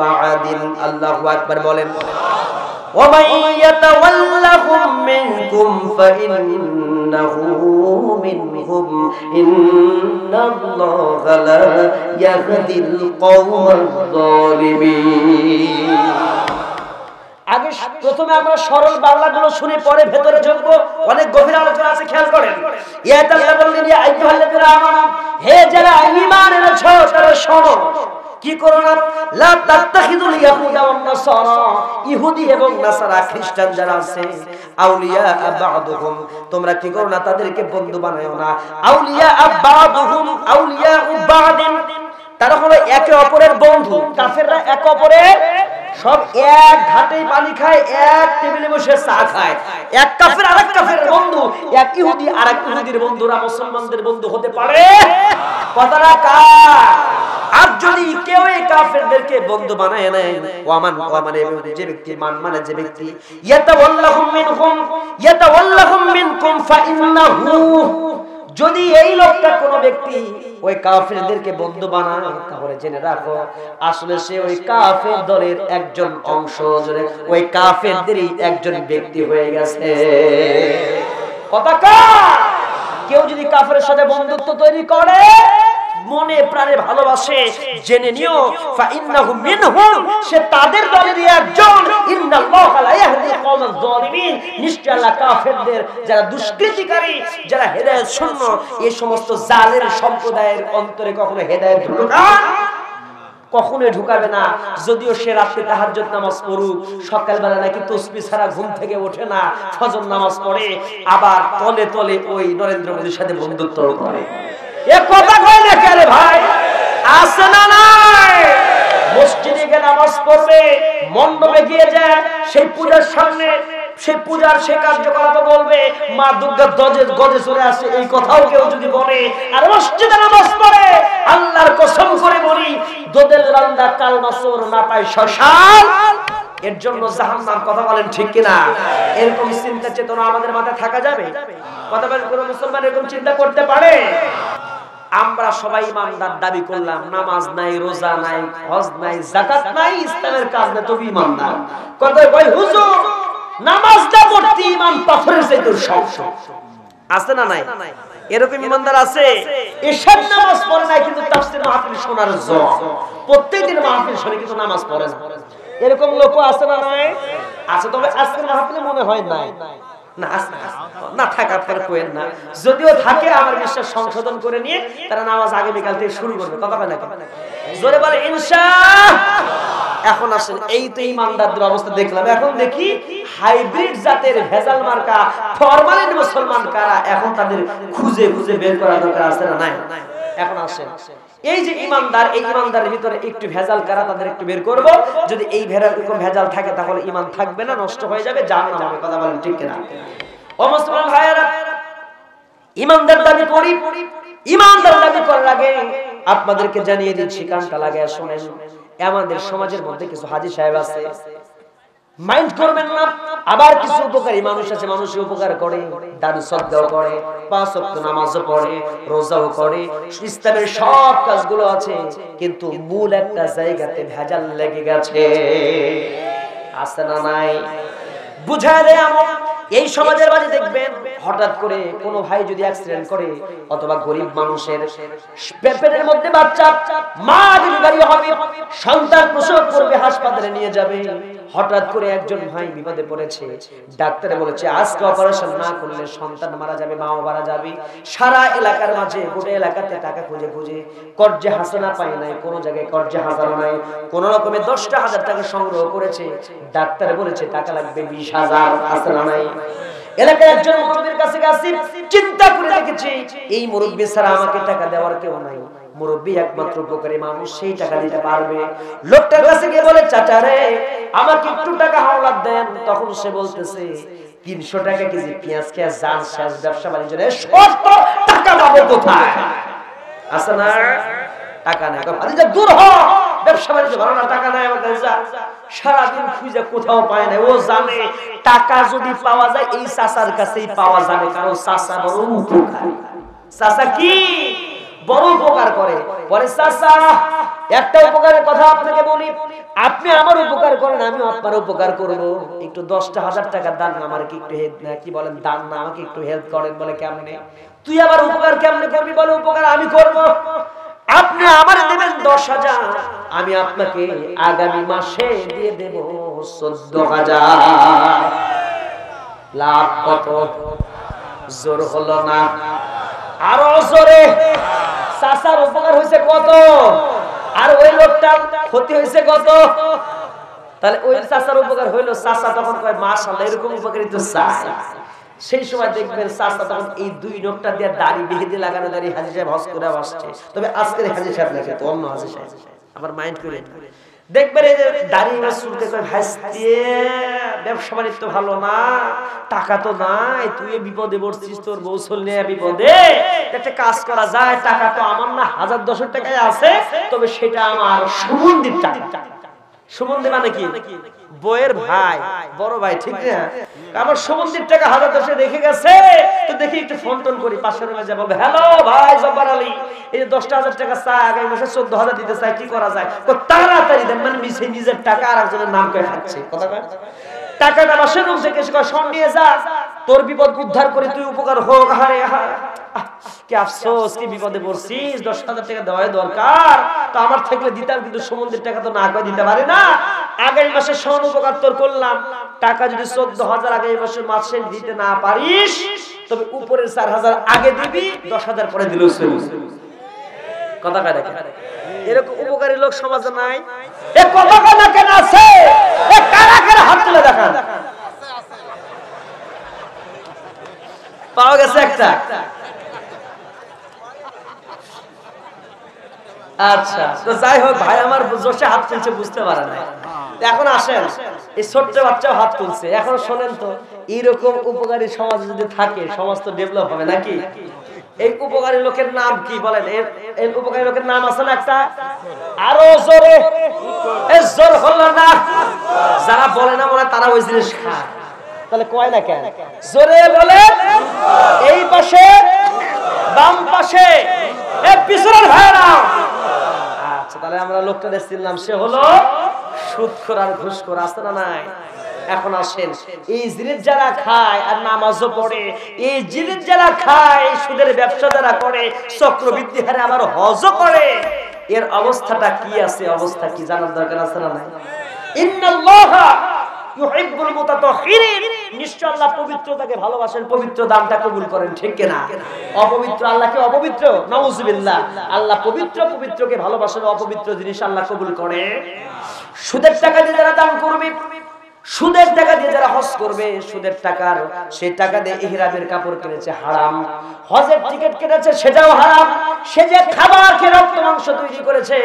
বা'দিন। আল্লাহু আকবার বলেন। وَمَن يَتَوَلَّهُم مِّنكُمْ فَإِنَّهُ مِنْهُمْ إِنَّ اللَّهَ لَا يَهْدِي الْقَوْمَ الظَّالِمِينَ। আগে প্রথমে আমরা সরল বাংলাগুলো শুনে পরে ভেতরে ঢুকবো। অনেক গভীর আলোচনা আছে, খেয়াল করেন। ইয়াত আল্লাহ বললেন, ইয়া আইয়ুহাল্লাযীনা আমানু, হে যারা ঈমান এনেছো তারা শোনো, কি করো না, লা তাত্তাখিযুল ইয়াহুদা ওয়ান নাসারা, ইহুদি এবং নাসারা খ্রিস্টান যারা আছে, আউলিয়া বা'দুহুম, তোমরা কি করো না তাদেরকে বন্ধু বানায়ো না। আউলিয়া বা'দুহুম আউলিয়া বা'দিন, তারা হলো একে অপরের বন্ধু। কাফেররা একে অপরের সব এক ঘাটেই পানি খায়, এক টেবিলে বসে চা খায়। এক কাফের আরেক কাফের বন্ধু, এক ইহুদি আরেক ইহুদির বন্ধুরা মুসলমানদের বন্ধু হতে পারে? কথাটা কার? আর যদি কেউ এই কাফেরদেরকে বন্ধু বানায় নেয়, যে ব্যক্তি মানে যে ব্যক্তি ইয়াতাওয়াল্লাহুম মিনকুম ফাইন্নাহু, যদি এই লোকটা কোন ব্যক্তি ওই কাফেরদেরকে বন্ধু বানায়, তাহলে জেনে রাখো আসলে সে ওই কাফের দলের একজন অংশ, ওই কাফেরদেরই একজন ব্যক্তি হয়ে গেছে। কথা কার? কেউ যদি কাফেরের সাথে বন্ধুত্ব তৈরি করে, মনে প্রাণে ভালোবাসে, জেনে নিও ফা ইন্নাহু মিনহুম, সে তাদের দলেরই একজন। ইন্নাল্লাহা লা ইয়াহদিল কওমাজ যালিমিন, নিশ্চয় আল্লাহ কাফেরদের, যারা দুষ্কৃতিকারী, যারা হেদায়েত শূন্য, এই সমস্ত জালের সম্প্রদায়ের অন্তরে কখনো হেদায়েত কখনোই ঢুকাবে না। যদিও সে রাতে তাহাজ্জুদ নামাজ পড়ুক, সকালবেলা নাকি তাসবিহ ছাড়া ঘুম থেকে ওঠে না, ফজর নামাজ পড়ে, আবার তলে তলে ওই নরেন্দ্র মোদীর সাথে বন্ধুত্ব করে। এ কথা কয় না কেন ভাই? আছে না নাই? মসজিদে গিয়ে নামাজ পড়বে, মণ্ডপে গিয়ে যায়, সেই পূজার সামনে সেই পূজার সে কার্যকলাপ বলবে, মা দুর্গা গজে চলে আসে, এই কথাও কেউ যদি বলে, আর মসজিদে নামাজ পড়ে, আল্লাহর কসম করে বলি, দোদেল রান্দা কালমা চোর না পায় শ্মশান, এর জন্য জাহান্নাম। কথা বলেন ঠিক কিনা? এরকম চিন্তা চেতনা আমাদের মাথায় থাকা যাবে? কথা বলেন, কোন মুসলমান এরকম চিন্তা করতে পারে? আমরা সবাই ইমানদার দাবি করলাম, নামাজ নাই, রোজা নাই, হজ নাই, যাকাত নাই, ইসলামের কাজ না, তবে ইমানদার। কথা কই হুজুর নামাজটা পড়তে ইমান পাথরের চাইতে শক্ত, আছে না নাই? এরকম ইমানদার আছে, এশার নামাজ পড়ে না কিন্তু তাফসীর মাহফিল শোনার জন্য প্রত্যেকদিন মাহফিল শুনে কিন্তু নামাজ পড়ে না। এরকম লোক আছে না নাই? আছে। তবে আজকের মাহফিলে মনে হয় নাই না, না থাকার পরে কোয়েন না, যদিও থাকে আমার বিশ্বাস সংশোধন করে নিয়ে তারা নামাজ আগামীকাল থেকে শুরু করবে। কথা বলে না জোরে বলে ইনশাআল্লাহ। এখন আসেন, এই তো ইমানদারদের অবস্থা দেখলাম, এখন দেখি হাইব্রিড জাতের ভেজাল মার্কা ফরমালিন মুসলমান কারা, এখন তাদের খুঁজে খুঁজে বের করা দরকার আছে না নাই? এখন আসেন, এই যে ইমানদার, এই ইমানদারের ভিতরে একটু ভেজাল কারা, তাদের একটু বের করব। যদি এই ভেজাল থাকে তাহলে ইমান থাকবে না, নষ্ট হয়ে যাবে, জাহান্নাম হবে। কথা বলেন ঠিক কিনা? ও মুসলমান ভাইয়েরা, ইমানদার দাবি করি, ইমানদার দাবি করার আগে আপনাদেরকে জানিয়ে দিচ্ছি, কানটা লাগায় শুনেন, আমাদের সমাজের মধ্যে কিছু হাজী সাহেব আছে, মাইন্ড করবেন না, আবার কিছু উপকারী মানুষ আছে, মানুষের উপকার করে, দান সদকাও করে, পাঁচ ওয়াক্ত নামাজও পড়ে, রোজাও করে, ইসলামের সব কাজগুলো আছে, কিন্তু মূল একটা জায়গাতে ভেজাল লেগে গেছে, আছে না নাই? বুঝায় দেয় আমার এই সমাজের মাঝে দেখবেন, হঠাৎ করে কোনো ভাই যদি অ্যাক্সিডেন্ট করে, অথবা গরিব মানুষের পেটের মধ্যে বাচ্চা, মা ডেলিভারি হবে, সন্তান প্রসব করবে, হাসপাতালে নিয়ে যাবে, হঠাৎ করে একজন ভাই বিপদে পড়েছে, ডাক্তারে বলেছে আজকে অপারেশন না করলে সন্তান মারা যাবে, মাও মারা যাবে। সারা এলাকার মাঝে, গোটা এলাকাতে টাকা খুঁজে খুঁজে কর্জে হাসানা পায় নাই, কোনো জায়গায় কর্জে হাসানা নাই, কোন রকমে 10,000 টাকা সংগ্রহ করেছে, ডাক্তারে বলেছে টাকা লাগবে 20,000, হাসানা নাই। এলাকায় একজন মুরব্বির কাছে গেছি, চিন্তা করে দেখেছি এই মুরব্বি ছাড়া আমাকে টাকা দেওয়ার কেউ নাই, মুরব্বি একমাত্র উপকারী মানুষ, সেই টাকা দিতে পারবে। লোকটার কাছে গিয়ে বলে চাচা রে আমাকে একটু টাকা হাওলাত দেন। তখন সে বলতেছে 300 টাকা কেজি পেঁয়াজ খেয়ে যান শেষ, ব্যবসা বাণিজ্য নেই, শর্ত টাকা পাবো কোথায়? আছে না? টাকা নাই, আচ্ছা দূর হ, ব্যবসা বাণিজ্য ভালো না, টাকা নাই আমার কাছে, সারাদিন খুঁজে কোথাও পায় না। ও জানে টাকা যদি পাওয়া যায় এই চাচার কাছেই পাওয়া যাবে, কারণ চাচা বড় উপকারী। চাচা কি বড় উপকার করে। বলে চাচা একটা উপকারের কথা আপনাকে বলি, আপনি আমার উপকার করেন, আমিও আপনার উপকার করব, একটু 10,000 টাকা দান, আমার কি একটু হেল্প না, কি বলেন দান না, আমাকে একটু হেল্প করেন। বলে কেমনে? তুই আবার উপকার কেমনে করবি? বলে উপকার আমি করব, আপনি আমার দেবেন 10,000, আমি আপনাকে আগামী মাসে দিয়ে দেব 14,000। লাভ কত? জোর হলো না? আরো জোরে। চাচার উপকার হয়েছে কত, আর ওই লোকটার ক্ষতি হয়েছে কত? তাহলে ওই চাচার উপকার হইলো, চাচা তখন কয় মাশাআল্লাহ এরকম উপকারী তো চাই। সেই সময় দেখবেন চাচা তখন এই 2 নোটটা দিয়ে দাড়ি বেঁধে লাগানো, দাড়ি হাজী সাহেব হজ করে আসছে, তবে আজকের হাজী সাহেব নাকি তো অন্য হাজী সাহেব, আবার মাইন্ড করে দেখবেন এই যে দাড়ি চুলকে কয় ভাইস্তে ব্যবসা বাণিজ্য তো ভালো না, টাকা তো নাই, তুই বিপদে পড়ছিস, তোর বউ চললে বিপদে, একটা কাজ করা যায়, টাকা তো আমার না 1000-1000 টাকায় আছে, তবে সেটা আমার সুমন্দির টাকা। সুমন্দি মানে কি? বইয়ের ভাই, বড় ভাই, ঠিক না? আমার সুমন্দির টাকা 1000-1000 রেখে গেছে, তো দেখি একটু ফোন টোন করি, পাশের রুমে যাবো, হ্যালো ভাই জব্বার আলী, এই 10,000 টাকা চাই, আগামী মাসে 14,000 দিতে চাই, কি করা যায়? তাড়াতাড়ি দেন, মানে মিছে নিজের টাকা আর একজনের নাম করে খাচ্ছে। কথা কয় টাকাটা মাসের রুম থেকে সব নিয়ে যা, তোর বিপদ উদ্ধার করে তুই উপকার হোক। আরে কি আফসোস, কি বিপদে পড়ছিস, 10,000 টাকা দেওয়াই দরকার, তো আমার থাকলে দিতাম, কিন্তু সমুদ্রের টাকা তো না করে দিতে পারে না। আগামী মাসে সন উপকার তোর করলাম, টাকা যদি 14,000 আগামী মাসে দিতে না পারিস, তবে উপরের 4,000 আগে দিবি, 10,000 পরে দিলেও চলবে। কথা কয় দেখেন, এরকম উপকারী লোক সমাজে নাই? এ কথা কথা কেন আছে? এ কারা কারা হাত তুলে দেখান। পাওয়া গেছে একটা। আচ্ছা, তো যাই হোক, ভাই আমার জোশে হাত তুলছে, বুঝতে পারে না। এখন আসেন, এই ছোট্ট বাচ্চাও হাত তুলছে। এখন শোনেন তো, এইরকম উপকারী সমাজ যদি থাকে, সমাজ তো ডেভেলপ হবে নাকি? এই উপকারী লোকের নাম কি বলেন? এই উপকারী লোকের নাম আছে না একটা? আরো জোরে, এ জোর হলো না। যারা বলে না বলে তারা ওই জিনিস খায়, তাহলে কয় না কেন? জোরে বলে। এই পাশে, বাম পাশে, এ পিছনের ভাইরা। আচ্ছা, তাহলে আমরা লোকটা দেখছিলাম, সে হলো সুদখোর আর ঘুষখোর। আছে না নাই? এখন আসেন, এই জিনিস যারা খায় আর নামাজও পড়ে, এই জিনিস যারা খায়, সুদের ব্যবসা যারা করে, চক্রবৃদ্ধি হারে আবার হজও করে, এর অবস্থাটা কি আছে? অবস্থা কি জানার দরকার আছে না নাই? ইন্নাল্লাহা ইউহিব্বুল মুতাতাহহিরিন, নিশ্চয় আল্লাহ পবিত্রতাকে ভালোবাসেন, পবিত্র দানটা কবুল করেন, ঠিক কি না? অপবিত্র আল্লাহকে অপবিত্র, নাউযুবিল্লাহ। আল্লাহ পবিত্র, পবিত্রকে ভালোবাসেন, অপবিত্র জিনিস আল্লাহ কবুল করে। সুদের টাকা দিয়ে যারা দান করবে, সুদের টাকা দিয়ে যারা হজ করবে, সুদের টাকার সেই টাকা দিয়ে ইহরামের কাপড় কিনেছে, হারাম। হজের টিকিট কিনেছে, সেটাও হারাম। সে যে খাবার খেয়ে রক্ত মাংস তৈরি করেছে,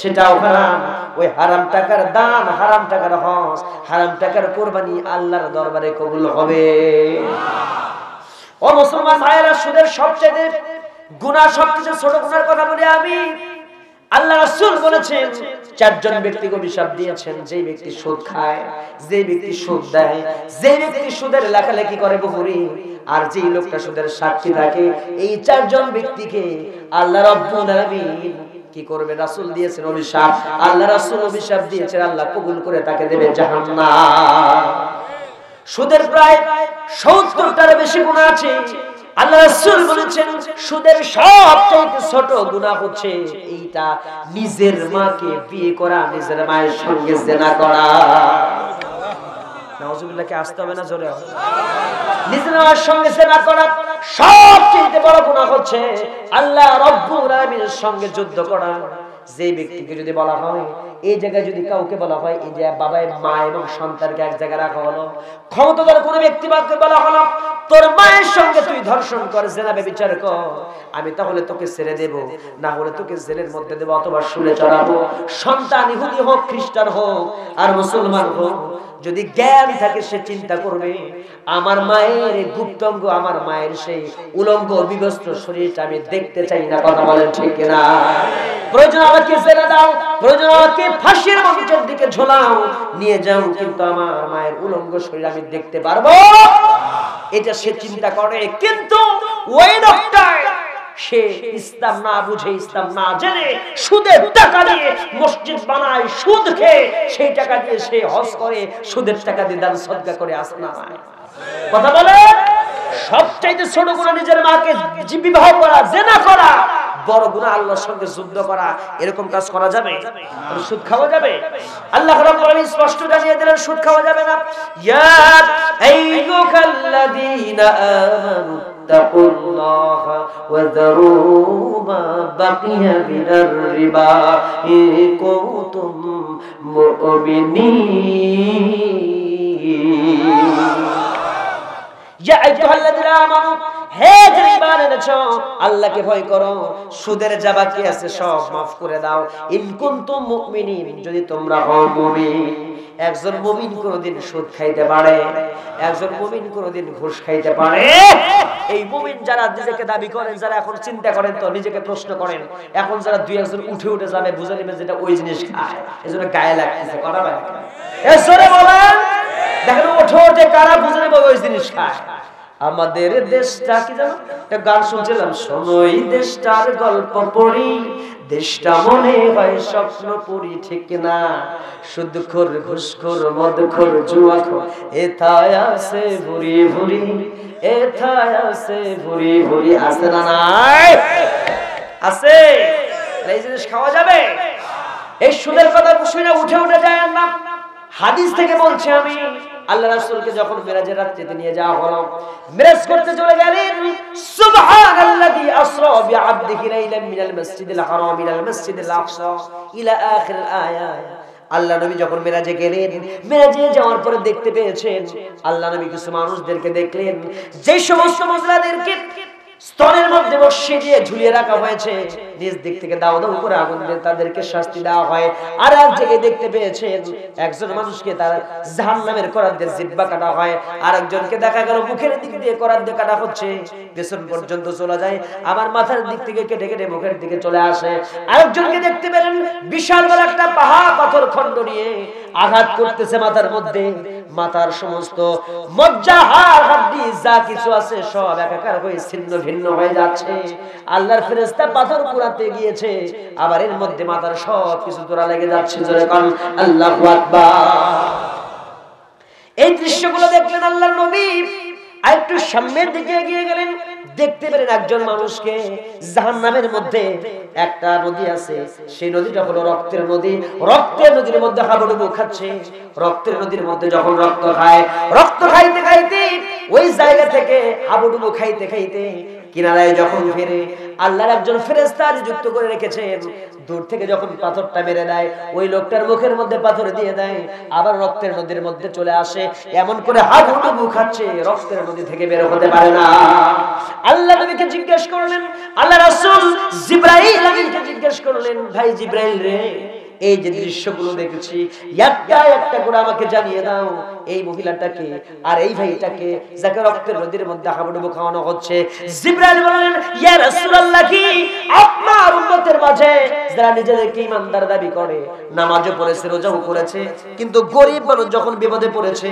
সেটাও হারাম। ওই হারাম টাকার দান, হারাম টাকার হজ, হারাম টাকার কুরবানি আল্লাহর দরবারে কবুল হবে। ও মুসলমান ভাইরা, সুদের সবচেয়ে গুনাহ, সবচেয়ে ছোট গুনার কথা বলি আমি। আল্লাহ রাসূল বলেছেন, 4 জন ব্যক্তিকে অভিশাপ দিয়েছেন, যেই ব্যক্তি সুদ খায়, যেই ব্যক্তি সুদ দেয়, যেই ব্যক্তি সুদের লেখালেখি করে বহুরি, আর যেই লোকটা সুদের সাক্ষী থাকে, এই 4 জন ব্যক্তিকে আল্লাহ রাব্বুল আলামিন কি করবে? রাসূল দিয়েছেন অভিশাপ। আল্লাহ রাসূল অভিশাপ দিয়েছেন, আল্লাহ কবুল করে তাকে দেবে জাহান্নাম। সুদের প্রায় 70টার বেশি গুনাহ আছে। আল্লাহ রাসূল বলেছেন, সুদের সবচেয়ে ছোট গুনাহ হচ্ছে এইটা, নিজের মাকে বিয়ে করা, নিজের মায়ের সঙ্গে জিনা করা। নাউযুবিল্লাহ, কে আসতে হবে না জোরে? নিজের মায়ের সঙ্গে জিনা করা সবচেয়ে বড় গুনাহ হচ্ছে আল্লাহ রাব্বুল আলামিনের সঙ্গে যুদ্ধ করা। যে ব্যক্তিকে যদি বলা হয়, এই জায়গায় যদি কাউকে বলা হয়, এই যে বাবায় মা এবং সন্তানকে এক জায়গায় রাখা হলো, ক্ষমতাধর কোনো ব্যক্তিকে বলা হলো, তোর মায়ের সঙ্গে তুই ধর্ষণ কর, জিনা ব্যভিচার কর, আমি তাহলে তোকে ছেড়ে দেব, না হলে তোকে জেলের মধ্যে দেব, অথবা শুলে চড়াবো। সন্তান ইহুদি হোক, খ্রিস্টান হোক আর মুসলমান হোক, যদি জ্ঞান থাকে সে চিন্তা করবে, আমার মায়ের গুপ্তাঙ্গ, আমার মায়ের সেই উলঙ্গ বিবস্ত্র শরীরটা আমি দেখতে চাই না। কথা বলেন ঠিক কিনা? প্রয়োজন আমাকে জেলে দাও, প্রয়োজন আমাকে ফাঁসির মঞ্চের দিকে ঝোলাও, নিয়ে যাও, কিন্তু আমার মায়ের উলঙ্গ শরীর আমি দেখতে পারবো, এটা সে চিন্তা করে। কিন্তু ওই লোকটা, সে ইসলাম না বুঝে, ইসলাম না জেনে, সুদের টাকা দিয়ে মসজিদ বানায়, সুদ খেয়ে সেই টাকা দিয়ে সে হজ করে, সুদের টাকা দিয়ে দান সদকা করে। আসে না? কথা বলে। সবচাইতে ছোট গুনাহ নিজের মাকে বিবাহ করা, জিনা করা। বড় গুনাহ আল্লাহর সঙ্গে যুদ্ধ করা। এরকম কাজ করা যাবে? সুদ খাওয়া যাবে? আল্লাহ রাব্বুল আলামিন স্পষ্ট জানিয়ে দিলেন, সুদ খাওয়া যাবে না। ইয়া আইয়ুহাল্লাযীনা আমানু তাকুল্লাহা ওয়া যারু মা বাকিয়া মিনার রিবা ইন কুনতুম মুমিনিন। ইয়া আইয়ুহাল্লাযীনা আমানু, হে যারা ঈমান এনেছো, আল্লাহকে ভয় করো, সুদের যা বাকি আছে সব maaf করে দাও। ইন কুনতুম মুমিনিন, যদি তোমরা হও মুমিন। একজন মুমিন কোনদিন সুদ খাইতে পারে? একজন মুমিন কোনদিন ঘুষ খাইতে পারে? এই মুমিন যারা নিজেকে দাবি করেন, যারা এখন চিন্তা করেন, তো নিজেকে প্রশ্ন করেন, এখন যারা দুই একজন উঠে উঠে যাবে, বুঝে নেবে যেটা ওই জিনিস খায়, এজন্য গায়ে লাগতেছে। কথা বলেন, এ জোরে বলেন। দেখেন ওঠে ওঠে কারা বুঝে নেবে ওই জিনিস খায়। আমাদের দেশটা কি জানো, একটা গান শুনছিলাম, শোনোই দেশটার গল্প পড়ি, দেশটা মনে হয় স্বপ্নপুরী, ঠিক না? সুদখোর ঘুষখোর মদখোর জুয়াখোর এথায় আছে ভুরি ভুরি, এথায় আছে ভুরি ভুরি। আছে না নাই? আছে। এই জিনিস খাওয়া যাবে? এই সুদের কথা শুনে উঠে উঠে যায় না। হাদিস থেকে বলছি আমি, আল্লাহ রাসূলকে যখন মিরাজের রাত্রিতে নিয়ে যাওয়া হলো, মিরাজ করতে চলে গেলেন, সুবহানাল্লাযী আসরা বিআবদিহি লাইলাম মিনাল মাসজিদিল হারাম ইলাল মাসজিদিল আকসা ইলা আখির আয়া। আল্লাহ নবী যখন মিরাজে গেলেন, মিরাজে যাওয়ার পরে দেখতে পেয়েছেন, আল্লাহ নবী কিছু মানুষদেরকে দেখলেন, যে সমস্ত মহিলাদেরকে স্তনের মধ্যে বসিয়ে দিয়ে ঝুলিয়ে রাখা হয়েছে, নিজ দিক থেকে দাও দাও করে আগুন দিয়ে তাদেরকে শাস্তি দেওয়া হয়। আর এক জায়গায় দেখতে পেয়েছেন, একজন মানুষকে তার জাহান্নামের করাত দিয়ে জিহ্বা কাটা হয়, আর একজনকে দেখা গেল মুখের দিক দিয়ে করাত দিয়ে কাটা হচ্ছে, পেছন পর্যন্ত চলে যায়, আবার মাথার দিক থেকে কেটে কেটে মুখের দিকে চলে আসে। আরেকজনকে দেখতে পেলেন, বিশাল বড় একটা পাহাড় পাথর খণ্ড নিয়ে আঘাত করতেছে মাথার মধ্যে, মাথার সমস্ত মজ্জা হাড় হাড্ডি যা কিছু আছে সব একাকার হয়ে ছিন্ন ভিন্ন হয়ে যাচ্ছে। আল্লাহর ফেরেশতা পাথর কুড়াতে গিয়েছে, আবার এর মধ্যে মাথার সব কিছু জোড়া লেগে যাচ্ছে। জোরে কান আল্লাহু আকবার। এই দৃশ্যগুলো দেখলেন আল্লাহর নবী, আর একটু সামনের দিকে এগিয়ে গেলেন, দেখতে পেলেন একজন মানুষকে, জাহান্নামের মধ্যে একটা নদী আছে, সেই নদীটা হলো রক্তের নদী। রক্তের নদীর মধ্যে হাবুডুবু খাচ্ছে। রক্তের নদীর মধ্যে যখন রক্ত খায়, রক্ত খাইতে খাইতে ওই জায়গা থেকে হাবুডুবু খাইতে খাইতে কিনারায় যখন ফিরে, আল্লাহর একজন ফেরেশতা যুক্ত করে রেখেছেন, দূর থেকে যখন পাথরটা মেরে দেয়, ওই লোকটার মুখের মধ্যে পাথর দিয়ে দেয়, আবার রক্তের নদীর মধ্যে চলে আসে, এমন করে হাবুডুবু খাচ্ছে, রক্তের নদী থেকে বের হতে পারে না। আল্লাহ নবীকে জিজ্ঞেস করলেন, আল্লাহ রাসূল জিবরাইল আমিনকে জিজ্ঞেস করলেন, ভাই জিবরাইল রে, এই যে দৃশ্যগুলো দেখেছি, একটা একটা করে আমাকে জানিয়ে দাও, এই মহিলাটাকে আর এই ভাইটাকে যাকে রক্তের নদীর মধ্যে হাবুডুবু খাওয়ানো হচ্ছে। জিবরাইল বললেন, ইয়া রাসূলুল্লাহ, কি আপনার উম্মতের মাঝে যারা নিজেদেরকে ঈমানদার দাবি করে, নামাজও পড়েছে, রোজাও করেছে, কিন্তু গরীব মানুষ যখন বিপদে পড়েছে,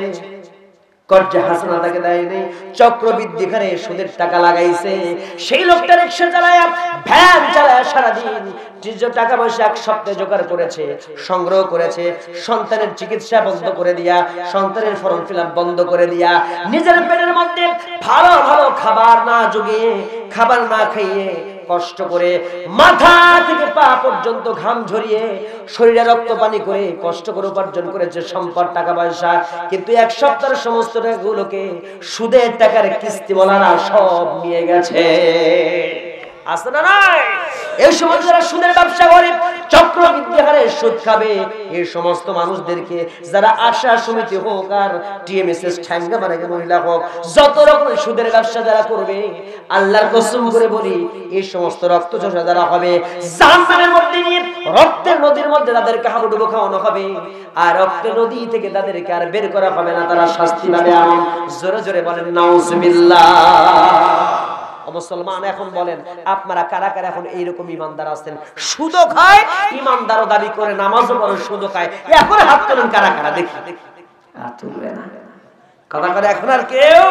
কর্জে হাসানা তাকে দেয়নি, চক্রবৃদ্ধি করে সুদের টাকা লাগাইছে, সেই লোকটা রিকশা চালায়, ভ্যান চালায়, সারাদিন টাকা পয়সা এক সপ্তাহে জোগাড় করেছে, সংগ্রহ করেছে, সন্তানের চিকিৎসা বন্ধ করে দিয়া, সন্তানের ফর্ম ফিলআপ বন্ধ করে দিয়া, নিজের পেটের মধ্যে ভালো ভালো খাবার না জুগিয়ে, খাবার না খাইয়ে, কষ্ট করে মাথা থেকে পা পর্যন্ত ঘাম ঝরিয়ে, শরীরে রক্ত পানি করে কষ্ট করে উপার্জন করেছে সম্পদ, টাকা পয়সা, কিন্তু এক সপ্তাহের সমস্ত টাকাগুলোকে সুদের টাকার কিস্তি বলারা সব নিয়ে গেছে। আছে না নাই? এই সময় যারা সুদের ব্যবসা করে, চক্রবৃদ্ধি হারে সুদ খাবে, এই সমস্ত মানুষদেরকে যারা আশা সমিতি হোক আর টিএমএসএস ঠ্যাঙ্গা মানে মহিলা হোক, যত রকমের সুদের ব্যবসা যারা করবে, আল্লাহর কসম করে বলি, এই সমস্ত রক্তচোষা যারা হবে, জাহান্নামের মধ্যে নিয়ে রক্তের নদীর মধ্যে তাদেরকে হাবুডুবু খাওয়ানো হবে, আর রক্তের নদী থেকে তাদেরকে আর বের করা হবে না, তারা শাস্তি পাবে। আমি জোরে জোরে বলেন নাউজুবিল্লাহ। মুসলমান, এখন বলেন আপনারা কারা কারা এখন এইরকম ইমানদার আছেন, সুদও খায়, ইমানদারও দাবি করে, নামাজও পড়ে, সুদও খায়? এখন হাত তোলেন কারা কারা, দেখি। হাত তুলবে না কথা করে এখন আর কেউ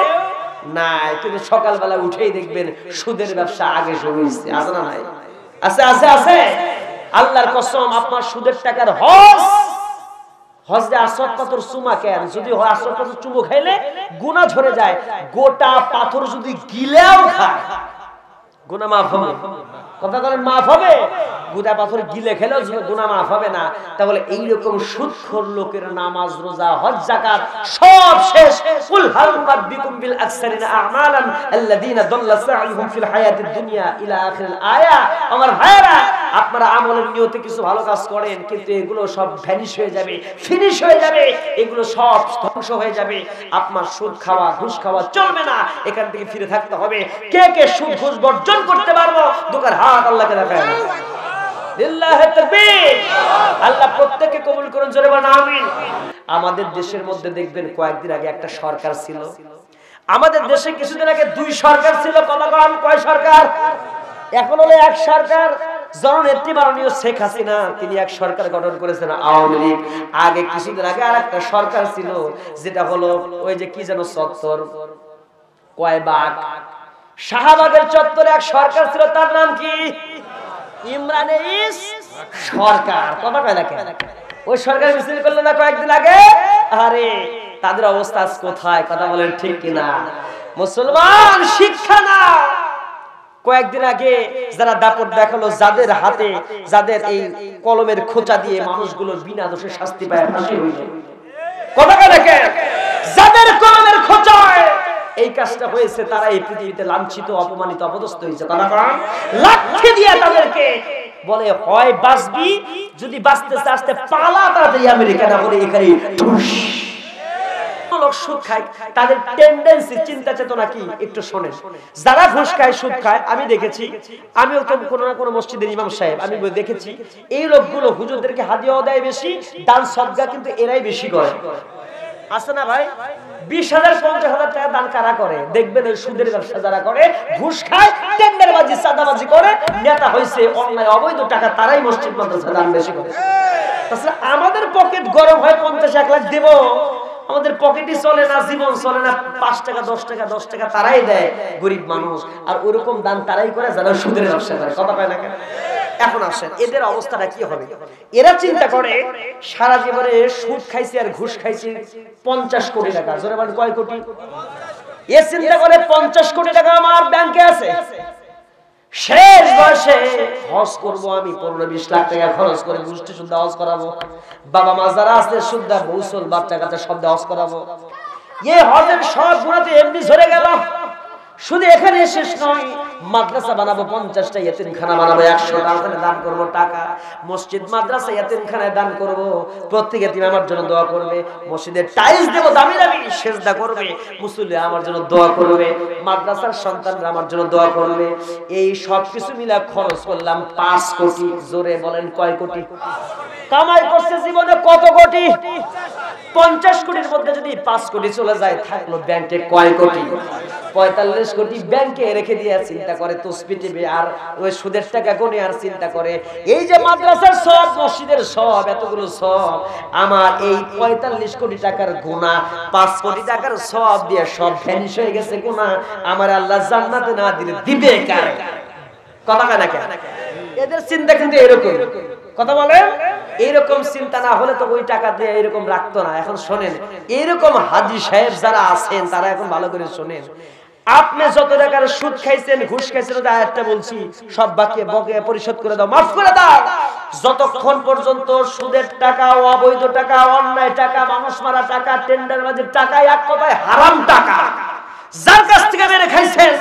নাই, কিন্তু সকালবেলা উঠেই দেখবেন সুদের ব্যবসা আগে শুরু হয়েছে। আছে না নাই? আছে আছে আছে। আল্লাহর কসম, আপনার সুদের টাকার হজে আসর পাথর চুমা কেন, যদি আসর পাথর চুমু খাইলে গুনাহ ঝরে যায়, গোটা পাথর যদি গিলেও খায় গুনাহ মাফ হবে। কথা বলেন মাফ হবে? গোটা পাথর গিলে খেলেও গুনাহ মাফ হবে না। তাহলে এইরকম সুদখোর লোকের নামাজ, রোজা, হজ, যাকাত সব শেষ। কুল হাল রাব্বিকুম বিল আকসারিনা আমালান আল্লাযিনা দাল্লা সা'য়ুহুম ফিল হায়াতিদ দুনিয়া ইলা আখিরিল আয়া। আমার ভাইরা, আপনারা আমলের নিয়তে কিছু ভালো কাজ করেন, কিন্তু এগুলো সব ভ্যানিশ হয়ে যাবে, ফিনিশ হয়ে যাবে, এগুলো সব ধ্বংস হয়ে যাবে। আপনার সুদ খাওয়া, ঘুষ খাওয়া চলবে না, এখান থেকে ফিরে থাকতে হবে। কে কে সুদ ঘুষ বর্জন করতে পারবো, দুকার হাত আল্লাহকে দেখায়। লিল্লাহি তাকবীর। আল্লাহ প্রত্যেককে কবুল করুন, জোরে বলেন আমিন। আমাদের দেশের মধ্যে দেখবেন কয়েকদিন আগে একটা সরকার ছিল। আমাদের দেশে কিছুদিন আগে দুই সরকার ছিল। কয় সরকার? এখন হলো এক সরকার। জননেত্রী মাননীয় শেখ হাসিনা, তিনি এক সরকার গঠন করেছেন, আওয়ামী লীগ। আগে কিছুদিন আগে আর একটা সরকার ছিল, যেটা হলো ওই যে কি যেন চত্বর, কয় বাগ? শাহবাগের চত্বরে এক সরকার ছিল, তার নাম কি? ইমরান ইস সরকার। কথা কয় না কেন? ওই সরকার মিছিল করলো না কয়েকদিন আগে? আরে তাদের অবস্থা আজ কোথায়? কথা বলেন ঠিক কিনা? মুসলমান শিক্ষা না। কয়েকদিন আগে যারা দাপট দেখালো, যাদের হাতে যাদের এই কলমের খোঁচা দিয়ে মানুষগুলো বিনা দোষে শাস্তি পায়, ফাঁসি হইল। কথা কয় না কেন? যাদের কলমের খোঁচায় এই কাজটা হয়েছে, তারা এই পৃথিবীতে লাঞ্ছিত, অপমানিত, অপদস্থ হয়েছে। কথা কয়, লাঠি দিয়ে তাদেরকে বলে হয় বাঁচবি, যদি বাঁচতে চাস্তে পালা তাড়াতাড়ি আমেরিকা না বলে এখানে লোক সুদ খায়। তাদের টেন্ডেন্সি, চিন্তা চেতনা কি একটু শোনেন। যারা ঘুষ খায়, সুদ খায়, আমি দেখেছি, আমিও তো কোনো না কোনো মসজিদের ইমাম সাহেব, আমি দেখেছি এই লোকগুলো হুজুরদেরকে হাদিয়াও দেয় বেশি, দান সদকা কিন্তু এরাই বেশি করে। আছে না ভাই? 20,000 50,000 টাকা দান কারা করে? দেখবেন ওই সুদের ব্যবসা যারা করে, ঘুষ খায়, টেন্ডারবাজি, চাঁদাবাজি করে, নেতা হয়েছে, অন্যায় অবৈধ টাকা তারাই মসজিদ মাদ্রাসা দান বেশি করে। তাছাড়া আমাদের পকেট গরম হয় 50-1 লাখ দেব, আমাদের পকেটই চলে না, জীবন চলে না, 5 টাকা 10 টাকা তারাই দেয় গরিব মানুষ। আর ওইরকম দান তারাই করে যারা সুদের ব্যবসা করে। কথা পায় না কেন? এখন আসেন, এদের অবস্থাটা কি হবে? এরা চিন্তা করে সারা জীবনে সুদ খাইছে আর ঘুষ খাইছে 50 কোটি টাকা। জোরে বলেন কয় কোটি? এ চিন্তা করে 50 কোটি টাকা আমার ব্যাংকে আছে, শেষ বয়সে হজ করব আমি, 15-20 লাখ টাকা খরচ করে গোষ্ঠী শুদ্ধ হজ করাবো, বাবা মা যারা আছে শুদ্ধ, বৌসল বাচ্চা কাচ্চা সব হজ করাবো। এই হজের সব গুণাতে এমনি ঝরে গেল। শুধু এখানে শেষ নয়, মাদ্রাসা বানাবো, 50টা ইয়েতিমখানা বানাবো, 100টা ওখানে দান করব টাকা। মসজিদ, মাদ্রাসা, ইয়েতিমখানায় দান করব, প্রত্যেক ইয়েতিম আমার জন্য দোয়া করবে। মসজিদের টাইলস দেব দামি দামি, সেজদা করবে, মুসল্লি আমার জন্য দোয়া করবে, মাদ্রাসার সন্তানরা আমার জন্য দোয়া করবে। এই সব কিছু মিলা খরচ করলাম 5 কোটি। জোরে বলেন কয় কোটি? কামাই করছে জীবনে কত কোটি? 50 কোটির মধ্যে যদি 5 কোটি চলে যায়, থাকলো ব্যাংকে কয় কোটি? 45 কোটি ব্যাংকে রেখে দিয়ে চিন্তা করে তসবিহ টিপে, আর ওই সুদের টাকা গুনে আর চিন্তা করে এই যে মাদ্রাসার সব, মসজিদের সব, এতগুলো সব আমার এই 45 কোটি টাকার গুনাহ, 5 কোটি টাকার সব দিয়ে সব ভ্যানিশ হয়ে গেছে গুনাহ, আমার আল্লাহ জান্নাতে না দিলে দিবে কার? কথা কয় না কেন? এদের চিন্তা কিন্তু এরকম। কথা বলে, এইরকম চিন্তা না হলে তো ওই টাকা দিয়ে এরকম রাখতো না। এখন শোনেন, এরকম হাজী সাহেব যারা আছেন তারা এখন ভালো করে শোনেন, আপনি যত টাকার সুদ খাইছেন, ঘুষ খাইছেন, আয়াতটা বলছি, সব বাকি বকেয়া পরিশোধ করে দাও, মাফ করে দাও। যতক্ষণ পর্যন্ত সুদের টাকা, অবৈধ টাকা, অন্যায় টাকা, মানুষ মারা টাকা, টেন্ডারবাজির টাকা, এক কথায় হারাম টাকা যার কাছ থেকে মেরে খাইছেন,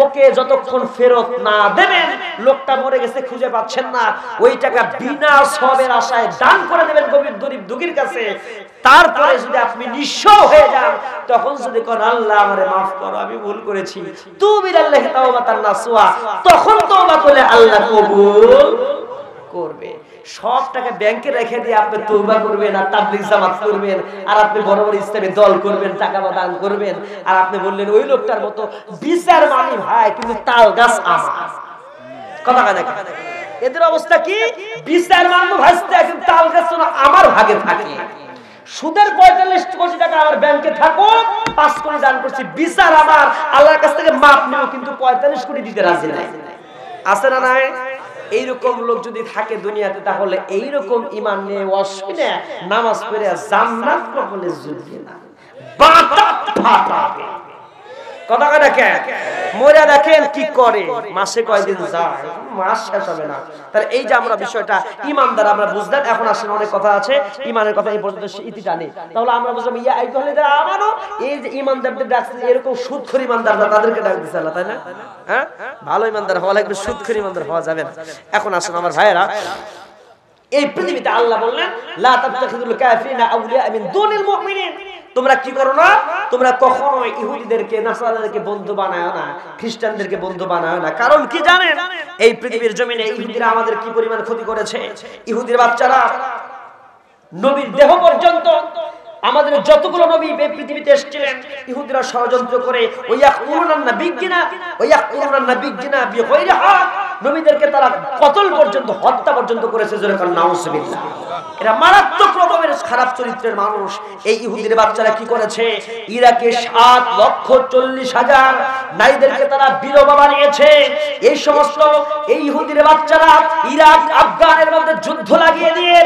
ওকে যতক্ষণ ফেরত না দেবেন, লোকটা মরে গেছে খুঁজে পাচ্ছেন না, ওই টাকা বিনা সওয়াবের আশায় দান করে দেবেন গরিব গরিব দুঃখীর কাছে। তারপরে যদি আপনি নিঃস্ব হয়ে যান, তখন যদি কোন আল্লাহ আমারে মাফ করো, আমি ভুল করেছি, তুমি আল্লাহি তাওবাতান নাসুহা, তখন তওবা করলে আল্লাহ কবুল করবে। সব টাকা ব্যাংকে রেখে দিয়ে আপনি তওবা করবেন আর তাবলীগ জামাত করবেন, আর আপনি বড় বড় ইসলামী দল করবেন, টাকা দান করবেন, আর আপনি বললেন ওই লোকটার মতো বিচার মানি ভাই, কিন্তু তাল গাছ আমার। কথা কয় না? এদের অবস্থা কি? বিচার মানবো ভাসতে, কিন্তু তাল গাছ আমার ভাগে থাকে। সুদের 45 কোটি টাকা আমার ব্যাংকে থাকো, 5 কোটি দান করছি, বিচার আমার, আল্লাহর কাছ থেকে মাপ নেব, কিন্তু 45 কোটি দিতে রাজি নাই। আছে না নাই? এইরকম লোক যদি থাকে দুনিয়াতে, তাহলে এইরকম ঈমান নিয়ে অসুবিধা নামাজ পড়ে জান্নাত কখনো জুটবে না, বাটা ফাটাবে। কথা কয় না কেন? মরে দেখেন কি করে, মাসে কয়দিন যায়, মাস শেষ হবে না। তাহলে এই যে আমরা বিষয়টা ঈমানদার আমরা বুঝলাম। এখন আসলে অনেক কথা আছে, ঈমানের কথা এই পর্যন্ত ইতিটা নেই। তাহলে আমরা বুঝলাম ইয়া আইয়ুহাল্লাযীনা আমানু, এই যে ঈমানদারদের ডাকছে, এরকম সুদখোর ঈমানদাররা তাদেরকে ডাক দিছে আল্লাহ, তাই না? হ্যাঁ, ভালো ঈমানদার হওয়া লাগবে, সুদখোর ঈমানদার হওয়া যাবে না। এখন আসুন আমার ভাইয়েরা, এই পৃথিবীতে আল্লাহ বললেন লা তাত্তাখিযুল কাফিরিনা আউলিয়া মিন দুনিল মুমিনিন, তোমরা কি করো না, তোমরা কখনো ইহুদিদেরকে, নাসারাদেরকে বন্ধু বানায় না, খ্রিস্টানদেরকে বন্ধু বানায় না। কারণ কি জানেন? এই পৃথিবীর জমিনে ইহুদিরা আমাদের কি পরিমাণ ক্ষতি করেছে। ইহুদির বাচ্চারা নবীর দেহ পর্যন্ত, আমাদের যতগুলো নবী এই পৃথিবীতে এসেছিলেন, ইহুদিরা ষড়যন্ত্র করে ওয়ায়াকুলুনান নাবিয়্যিনা বিগাইরি হক, নবীদেরকে তারা কতল পর্যন্ত, হত্যা পর্যন্ত করেছে। জোরে কান নাউযুবিল্লাহ। এরা মারাত্মক রকমের খারাপ চরিত্রের মানুষ। এই ইহুদির বাচ্চারা কি করেছে, ইরাকে 7,40,000 নারীদেরকে তারা বিধবা বানিয়েছে। এই সমস্ত এই ইহুদির বাচ্চারা ইরাক আফগানের মধ্যে যুদ্ধ লাগিয়ে দিয়ে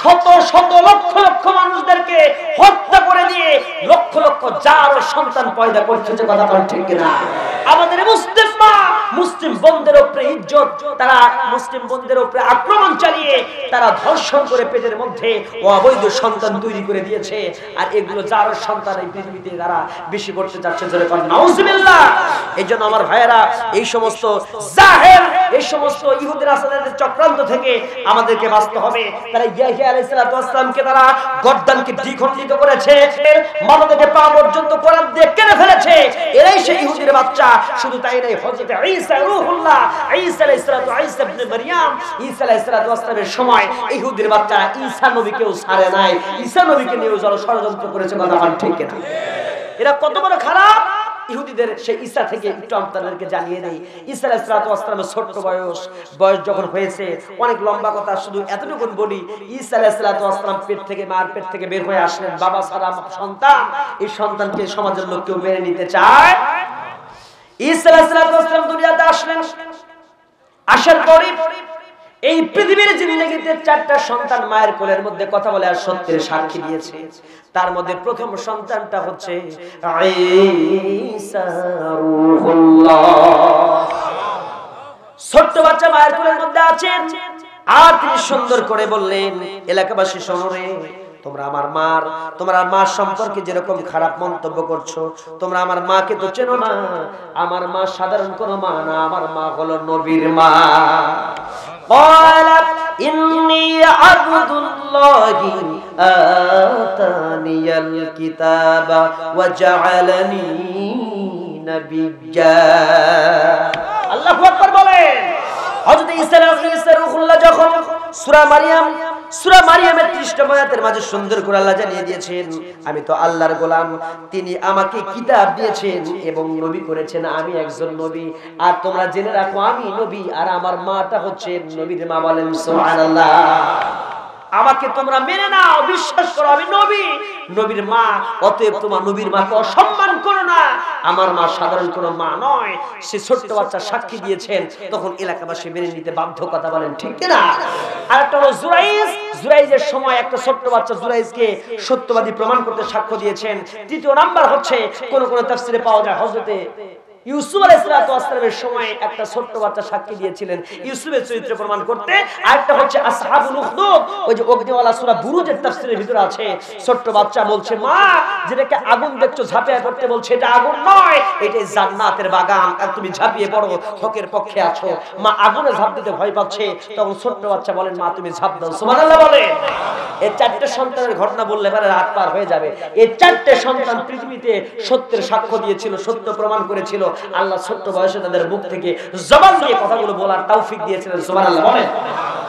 শত শত লক্ষ লক্ষ মানুষদেরকে হত্যা করে দিয়ে লক্ষ লক্ষ জার সন্তান পয়দা করছে। যে কথা বল ঠিক কিনা? আমাদের মুসলিম মা মুসলিম বোনদের উপরে ইজ্জত, তারা মুসলিম বোনদের উপরে আক্রমণ চালিয়ে তারা ধর্ষণ করে পেটের মধ্যে অবৈধ সন্তান তৈরি করে দিয়েছে। আর এগুলো জার সন্তান এই পৃথিবীতে তারা বেশি করতে যাচ্ছে। জোরে বল নাউজুবিল্লাহ। এইজন্য আমার ভাইয়েরা, এই সমস্ত জাহেল, এই সমস্ত ইহুদির আসাদের চক্রান্ত থেকে আমাদেরকে বাঁচতে হবে। তারা ইয়াহিয়া আলাইহিস সালাতু ওয়াস সালামকে তারা গর্দানকে দ্বিখণ্ডিত করেছে, মাথা থেকে পা পর্যন্ত কোরআন দিয়ে কেটে ফেলেছে। এরাই সেই ইহুদির বাচ্চা। শুধু তাই নয়, হযরত ঈসা রূহুল্লাহ, ঈসা আলাইহিস সালাতু ঈসা ইবনে মারইয়াম, ঈসা আলাইহিস সালাতু ওয়াস সালামের সময় ইহুদির বাচ্চা ঈসা নবীকেও ছাড়ে নাই। ঈসা নবীকে নিয়ে যারা ষড়যন্ত্র করেছে, কথা বল ঠিক কিনা? এরা কত বড় খারাপ। ইহুদিদের সেই ঈসা থেকে একটু আপনাদেরকে জানিয়ে দেই। ঈসা আলাইহিস সালাতু ওয়াস সালামের ছোট বয়স যখন হয়েছে, অনেক লম্বা কথা, শুধু এতটুকু বলি। ঈসা আলাইহিস সালাতু ওয়াস সালাম পেট থেকে, মার পেট থেকে বের হয়ে আসলেন। বাবা ছাড়া সন্তান, এই সন্তানকে সমাজের লোক কেউ মেনে নিতে চায়? ঈসা আলাইহিস সালাতু ওয়াস সালাম দুনিয়াতে আসলেন। আসার পরে এই পৃথিবীর জিন্দেগিতে 4টা সন্তান মায়ের কোলের মধ্যে কথা বলে আর সত্যের সাক্ষী দিয়েছে। তার মধ্যে প্রথম সন্তানটা হচ্ছে ঈসা রূহুল্লাহ। ছোট্ট বাচ্চা মায়ের কোলের মধ্যে আছেন, আর তিনি সুন্দর করে বললেন, এলাকাবাসী শোনো রে, তোমরা আমার মার সম্পর্কে যেরকম খারাপ মন্তব্য করছো, তোমরা আমার মাকে তো চেনো না। আমার মা সাধারণ কোনো মা না, আমার মা হলো নবীর মা। قال إني عبد الله آتاني الكتاب وجعلني نبيا। আল্লাহু আকবার বলেন। হযরত ঈসা রূহুল্লাহ যখন সূরা মারিয়ামের 30 আয়াতের মাঝে সুন্দর করে আল্লাহ জানিয়ে দিয়েছেন, আমি তো আল্লাহর গোলাম, তিনি আমাকে কিতাব দিয়েছেন এবং নবী করেছেন, আমি একজন নবী। আর তোমরা জেনে রাখো আমি নবী, আর আমার মাটা হচ্ছে নবীর মা। বলেন সুবহানাল্লাহ। আমাকে তোমরা মেনে নাও, বিশ্বাস করো আমি নবী, নবীর মা। অতএব তোমার নবীর মাকে অসম্মান করো না। আমার মা সাধারণ কোনো মা নয়। সে ছোট্ট বাচ্চা সাক্ষী দিয়েছেন, তখন এলাকাবাসী মেনে নিতে বাধ্য। কথা বলেন ঠিক কিনা? আর একটা হলো জুরাইজের সময় একটা ছোট্ট বাচ্চা জুরাইজকে সত্যবাদী প্রমাণ করতে সাক্ষ্য দিয়েছেন। তৃতীয় নাম্বার হচ্ছে, কোন কোন তাফসিরে পাওয়া যায় হযরতে ইউসুফ আলাইহিস সালামের সময় একটা ছোট্ট বাচ্চা সাক্ষী দিয়েছিলেন ইউসুফের চরিত্র প্রমাণ করতে। আরেকটা হচ্ছে আসহাবুল উখদুদ, ওই যে অগ্নিওয়ালা সূরা বুরুজের তাফসীরের ভিতরে আছে। ছোট্ট বাচ্চা বলছে, মা যেটাকে আগুন দেখছো ঝাঁপিয়ে পড়তে বলছে, এটা আগুন নয়, এটা জান্নাতের বাগান, আর তুমি ঝাঁপিয়ে পড়ো, হকের পক্ষে আছো। মা আগুনে ঝাঁপ দিতে ভয় পাচ্ছে, তখন ছোট্ট বাচ্চা বলেন, মা তুমি ঝাঁপ দাও। সুবহানাল্লাহ বলেন। এই 4টে সন্তানের ঘটনা বললে পরে রাত পার হয়ে যাবে। এই 4টে সন্তান পৃথিবীতে সত্যের সাক্ষ্য দিয়েছিল, সত্য প্রমাণ করেছিল। আল্লাহ ছোট্ট বয়সে তাদের মুখ থেকে জবান দিয়ে কথাগুলো বলার তৌফিক দিয়েছিলেন। সুবহানাল্লাহ বলেন।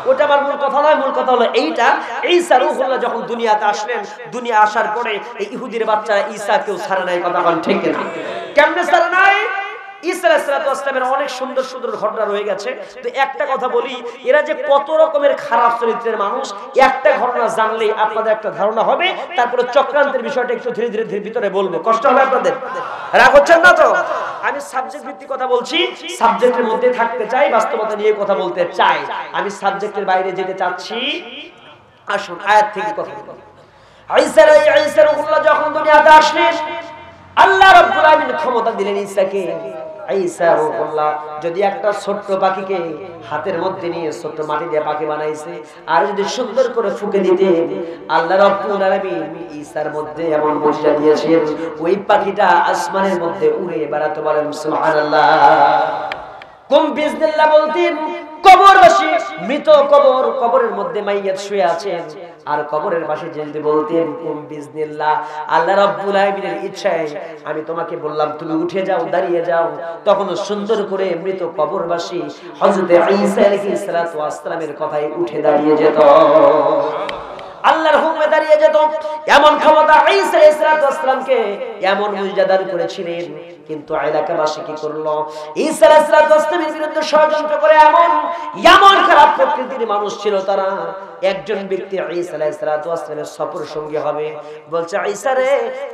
ওটা আমার মূল কথা নয়, মূল কথা হলো এইটা, ঈসা রূহুল্লাহ যখন দুনিয়াতে আসলেন, দুনিয়া আসার পরে এই ইহুদির বাচ্চারা ঈসাকেও ছাড়ে নাই। কথা বলেন ঠিক কিনা? কেমনে ছাড়ে নাই? ঈসা আলাইহিস সালামের অনেক সুন্দর সুন্দর ঘটনা রয়ে গেছে। তো একটা কথা বলি, এরা যে কত রকমের খারাপ চরিত্রের মানুষ, একটা ঘটনা জানলেই আপনাদের একটা ধারণা হবে। তারপরে চক্রান্তের বিষয়টা একটু ধীরে ধীরে ভিতরে বলবো, কষ্ট হবে আপনাদের, রাগ হচ্ছেন না তো? আমি সাবজেক্ট ভিত্তিক কথা বলছি, সাবজেক্টের মধ্যে থাকতে চাই, বাস্তবতা নিয়ে কথা বলতে চাই। আমি সাবজেক্টের বাইরে যেতে চাচ্ছি। আসুন আয়াত থেকে কথা বলি। ঈসা রূহুল্লাহ যখন দুনিয়াতে আসলেন, আল্লাহ রাব্বুল আলামিন ক্ষমতা দিলেন ঈসাকে। ঈসা রূহুল্লাহ যদি একটা ছোট্ট পাখিকে হাতের মধ্যে নিয়ে ছোট্ট মাটি দিয়ে পাখি বানাইছে, আর যদি সুন্দর করে ফুঁকে দিতেন, আল্লাহ রাব্বুল আলামিন ঈসার মধ্যে এমন মুজিজা দিয়েছেন, ওই পাখিটা আসমানের মধ্যে উড়ে বেড়াতে। বলেন সুবহানাল্লাহ। কুম বিজনিল্লাহ বলতেন, কবরবাসী মৃত কবরের মধ্যে মাইয়াত শুয়ে আছেন, আর কবরের পাশে যদি বলতেন কুম বিজনিল্লাহ, আল্লাহ রাব্বুল আলামিনের ইচ্ছায় আমি তোমাকে বললাম তুমি উঠে যাও, দাঁড়িয়ে যাও, তখন সুন্দর করে মৃত কবরবাসী হযরত ঈসা আলাইহিস সালাতু ওয়াস সালামের কথায় উঠে দাঁড়িয়ে যেত, আল্লাহর হুকুমে দাঁড়িয়ে যেত। এমন ক্ষমতা ঈসা আলাইহিস সালাতু ওয়াস সালামকে এমন মুজিজা দান করেছিলেন। কিন্তু এলাকাবাসী কি করলো? ঈসা আলাইহিস সালামের বিরুদ্ধে ষড়যন্ত্র করে এমন খারাপ প্রকৃতির মানুষ ছিল তারা, একজন ব্যক্তি ঈসা আলাইহিস সালাতু ওয়াস সালামের সফর সঙ্গী হবে। বলছে, ঈসা রে,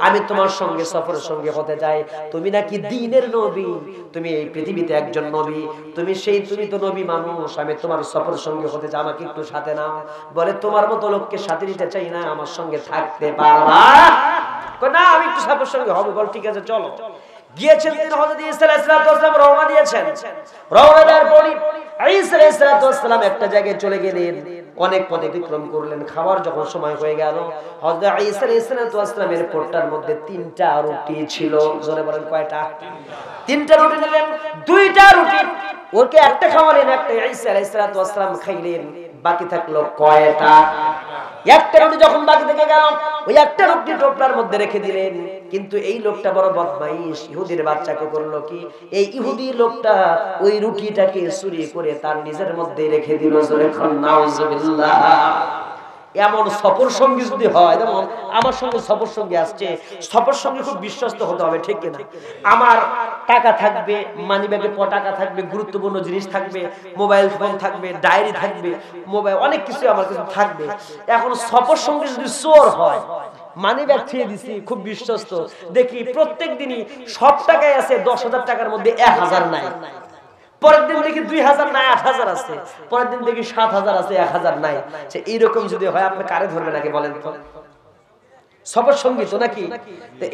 আমি তোমার সঙ্গে সফর সঙ্গী হতে চাই। তুমি নাকি দ্বীনের নবী, তুমি এই পৃথিবীতে একজন নবী, তুমি তো নবী মানুষ, আমি তোমার সফর সঙ্গী হতে চাই, আমাকে একটু সাথে নাও। বলে, তোমার মতো লোককে সাথে নিতে চাই না, আমার সঙ্গে থাকতে পারবা না? আমি একটু সফর সঙ্গী হবে। বল, ঠিক আছে, চলো। গিয়েছেন তিনি হযরত ঈসা আলাইহিস সালাম রওনা দিয়েছেন। রওনা দেওয়ার পরই ঈসা আলাইহিস সালাম একটা জায়গায় চলে গেলেন, অনেক পথ অতিক্রম করলেন। খাওয়ার যখন সময় হয়ে গেল, হযরত ঈসা আলাইহিস সালামের পোটটার মধ্যে 3টা রুটি ছিল। জোরে বলেন, কয়টা? 3টা রুটি নিলেন, 2টা রুটি ওকে একটা খাওয়ালেন, একটা ঈসা আলাইহিস সালাম খাইলেন। বাকি থাকলো কয়টা? একটা রুটি যখন বাকি থেকে গেল, ওই একটা রুটি টোপলার মধ্যে রেখে দিলেন। কিন্তু এই লোকটা বড় বদমাইশ, ইহুদির বাচ্চাকে করলো কি, এই ইহুদি লোকটা ওই রুটিটাকে চুরি করে তার নিজের মধ্যে রেখে দিল। জোরে বলেন, নাউজুবিল্লাহ। এমন সফর সঙ্গী যদি হয়, যেমন আমার সঙ্গে সফর সঙ্গী আসছে, সফর সঙ্গী খুব বিশ্বস্ত হতে হবে, ঠিক কিনা? আমার টাকা থাকবে, মানি ব্যাগে টাকা থাকবে, গুরুত্বপূর্ণ জিনিস থাকবে, মোবাইল ফোন থাকবে, ডায়েরি থাকবে, মোবাইল, অনেক কিছু আমার কাছে থাকবে। এখন সফর সঙ্গী যদি চোর হয়, মানি ব্যাগ ছেড়ে দিছি, খুব বিশ্বস্ত, দেখি প্রত্যেক দিনই সব টাকায় আছে 10,000 টাকার মধ্যে 1,000 নাই, পরের দিন দেখি 2,000 নাই, 8,000 আছে, পরের দিন দেখি 7,000 আছে, 1,000 নাই। এইরকম যদি হয়, আপনি কারে ধরবেন আগে বলেন তো? সফর সঙ্গী তো নাকি?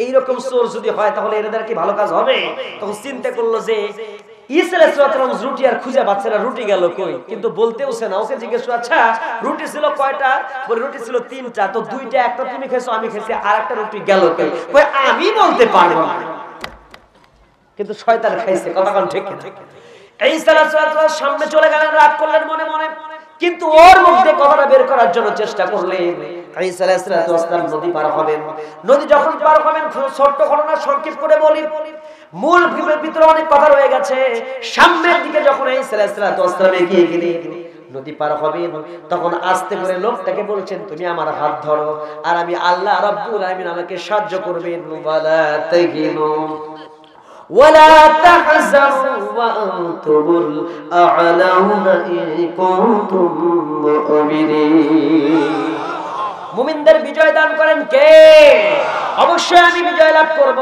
এইরকম চোর যদি হয়, তাহলে এদের কি ভালো কাজ হবে? তখন চিন্তা করলো যে ঈসা আলাইহিস সালাম রুটি আর খুঁজে পাচ্ছে না, রুটি গেল কই? কিন্তু বলতেওছে না। ওকে জিজ্ঞেস করলো, আচ্ছা রুটি ছিল কয়টা? বলে, রুটি ছিল 3টা। তো 2টা, একটা তুমি খেয়েছো, আমি খেয়েছি, আর একটা রুটি গেল কই? কই, আমি বলতে পারবো না, কিন্তু শয়তান খাইছে। কথা কোন ঠিক না? ঈসা আলাইহিস সালাম সামনে চলে গেলেন, রাগ করলেন মনে মনে, কিন্তু ওর মুখে কথাটা বের করার জন্য চেষ্টা করলেন। ঈসা আলাইহিস সালাম নদী পার হবেন। নদী যখন পার হবেন, ছোট্ট ঘটনা সংক্ষেপ করে বলি, মূল ভিতরে অনেক কথা রয়ে গেছে। সামনের দিকে যখন ঈসা আলাইহিস সালাম এগিয়ে গেলেন, নদী পার হবেন, তখন আস্তে করে লোকটাকে বলছেন, তুমি আমার হাত ধরো, আর আমি আল্লাহ রাব্বুল আলামিন আমাকে সাহায্য করবেন। ওয়ালা তাহিনু ولا تحزنوا وأنتم الأعلون إن كنتم مؤمنين। মুমিনদের বিজয় দান করেন কে? অবশ্যই আমি বিজয় লাভ করব।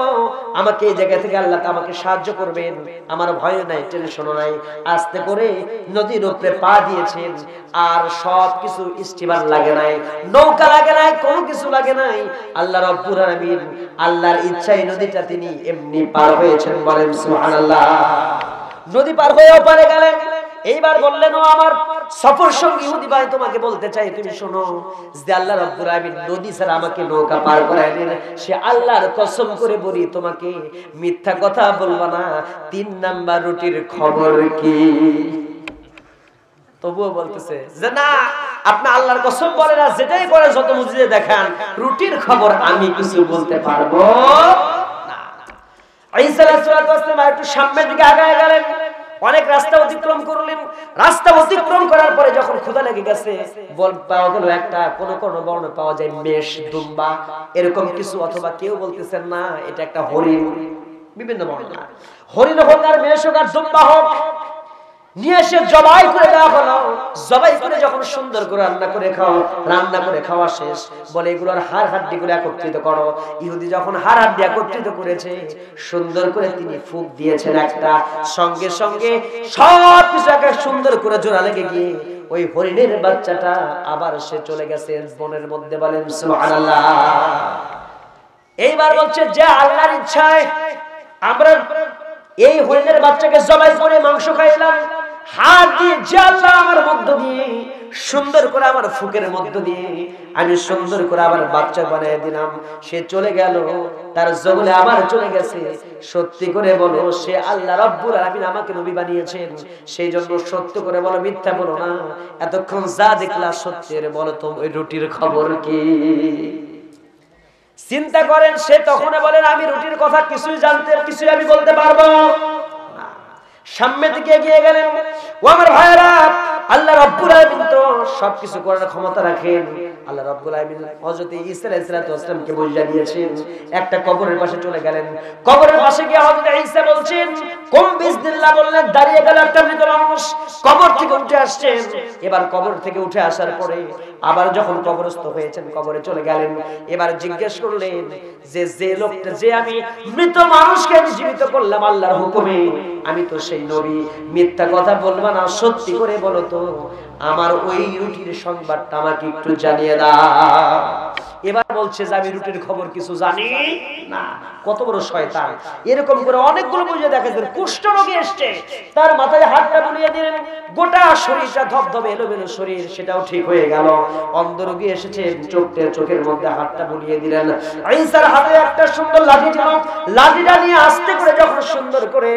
আমাকে এই জায়গা থেকে আল্লাহ আমাকে সাহায্য করবেন, আমার ভয় নাই, টেনশনও নাই। আস্তে করে নদীর উপরে পা দিয়েছেন, আর সবকিছু স্টিমার লাগে নাই, নৌকা লাগে নাই, কোনো কিছু লাগে নাই। আল্লাহ রাব্বুল আলামিন, আল্লাহর ইচ্ছায় নদীটা তিনি এমনি পার হয়েছেন। বলেন সুবহানাল্লাহ। নদী পার হয়ে ওপারে গেলেন। এইবার বললেন, ও আমার সফর সঙ্গী ইহুদি ভাই, তোমাকে বলতে চাই, তুমি শোনো, যে আল্লাহ রাব্বুল আলামিন নদী ছাড়া আমাকে নৌকা পার করাইলেন, সে আল্লাহর কসম করে বলি, তোমাকে মিথ্যা কথা বলবো না, 3 নাম্বার রুটির খবর কি? তবুও বলতেছে যে না, আপনি আল্লাহর কসম বলে না, যেটাই করে, যত মুজিজা দেখান, রুটির খবর আমি কিছু বলতে পারবো না। ঈসা আলাইহিস সালাম একটু সামনের দিকে আগায় গেলেন, অনেক রাস্তা অতিক্রম করলেন। রাস্তা অতিক্রম করার পরে যখন ক্ষুধা লেগে গেছে, বল পাওয়া গেল একটা, কোন কোন বর্ণনা পাওয়া যায় মেষ, দুম্বা, এরকম কিছু, অথবা কেউ বলতেছেন না এটা একটা হরিণ, বিভিন্ন বর্ণনা। হরিণ হোক আর মেষ হোক আর দুম্বা হোক, নিয়ে এসে জবাই করে দেওয়া হলো। জবাই করে যখন সুন্দর করে রান্না করে খাওয়া শেষ, বলে এগুলোর হাড় হাড্ডি গুলো একত্রিত করো। ইহুদি যখন হাড় হাড্ডি একত্রিত করেছে, সুন্দর করে তিনি ফুঁক দিয়েছেন একটা, সঙ্গে সঙ্গে সব কিছু একটা সুন্দর করে জোড়া লেগে গিয়ে ওই হরিণের বাচ্চাটা আবার সে চলে গেছে বনের মধ্যে। বলেন সুবহানাল্লাহ। এইবার বলছে যে আল্লাহর ইচ্ছায় আমরা এই হরিণের বাচ্চাকে জবাই করে মাংস খাইলাম, হাত দিয়ে যে আল্লাহ আমার মধ্য দিয়ে সুন্দর করে, আমার ফুকের মধ্য দিয়ে আমি সুন্দর করে আবার বাচ্চা বানিয়ে দিলাম, সে চলে গেল, তার জগলে আবার চলে গেছে। সত্যি করে বলো, সে আল্লাহ রাব্বুল আলামিন আমাকে নবী বানিয়েছেন, সেই জন্য সত্য করে বলো, মিথ্যা বলো না। এতক্ষণ যা দেখলা সত্যের বলো, তো ওই রুটির খবর কি? চিন্তা করেন, সে তখন বলেন, আমি রুটির কথা কিছুই আমি বলতে পারবো না। সামনের দিকে এগিয়ে গেলেন। ও আমার ভাইরা, আল্লাহ রাব্বুল আলামিন তো সবকিছু করার ক্ষমতা রাখেন। আল্লাহ রাব্বুল আলামিন হযরত ঈসা আলাইহিস সালামকে বুঝিয়ে দিয়েছেন। একটা কবরের পাশে চলে গেলেন। কবরের পাশে গিয়ে হযরত ঈসা বলছেন, কোন বিসমিল্লাহ বললেন, দাঁড়িয়ে গেল একটা মৃত মানুষ, কবর থেকে উঠে আসছেন। এবার কবর থেকে উঠে আসার পরে আবার যখন কবরস্থ হয়েছেন, কবরে চলে গেলেন, এবার জিজ্ঞেস করলেন যে লোকটা, যে আমি মৃত মানুষকে জীবিত করলাম আল্লাহর হুকুমে, আমি তো সেই নবী, মিথ্যা কথা বলবা না, সত্যি করে বলো তো আমার ওই রুটির সংবাদটা আমাকে একটু জানিয়ে দাও। এবার বলছে যে আমি রুটির খবর কিছু জানি না। কত বড় শয়তান! এরকম করে অনেকগুলো বুঝে দেখেছেন। কুষ্ঠ রোগী এসছে, তার মাথায় হাতটা বুলিয়ে দিলেন, গোটা শরীরটা ধবধবে এলোমেলো শরীর, সেটাও ঠিক হয়ে গেল। অন্ধ রোগী এসেছে, চোখের মধ্যে হাতটা বুলিয়ে দিলেন। ঈসার হাতে একটা সুন্দর লাঠি ছিল, লাঠিটা নিয়ে আস্তে করে যখন সুন্দর করে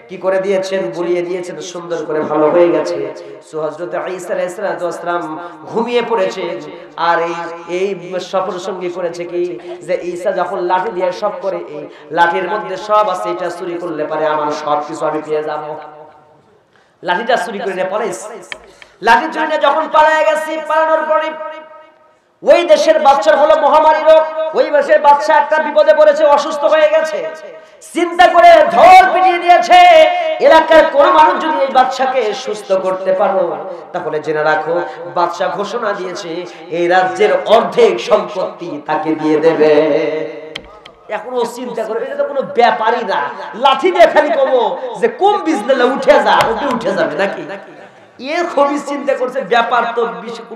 কি করে দিয়েছেন, বুলিয়ে দিয়েছেন, সুন্দর করে ভালো হয়ে গেছে। হযরত ঈসা আলাইহিস সালাম ঘুমিয়ে পড়েছে। আর এই সফর সঙ্গী করেছে কি, যে ঈসা যখন লাঠি দিয়ে সব করে, এই লাঠির মধ্যে সব আছে, এটা চুরি করলে পারে আমার সব কিছু আমি পেয়ে যাব। লাঠিটা চুরি করে নিয়ে পরে, লাঠি চুরি নিয়ে যখন পালায় গেছে, পালানোর পরে ওই দেশের বাচ্চার হলো মহামারী রোগ, ওই দেশের বাচ্চা একটা বিপদে পড়েছে, অসুস্থ হয়ে গেছে। চিন্তা করে ঢোল পিটিয়ে দিয়েছে, এলাকার কোন মানুষ যদি এই বাচ্চাকে সুস্থ করতে পারো তাহলে জেনে রাখো, বাচ্চা ঘোষণা দিয়েছে এই রাজ্যের অর্ধেক সম্পত্তি তাকে দিয়ে দেবে। এখন ও চিন্তা করে, এটা তো কোনো ব্যাপারই না, লাঠি দিয়ে খালি কবো যে কোন বিজনেলে উঠে যা, ওটা উঠে যাবে নাকি। এর খুবই চিন্তা করছে, ব্যাপার তো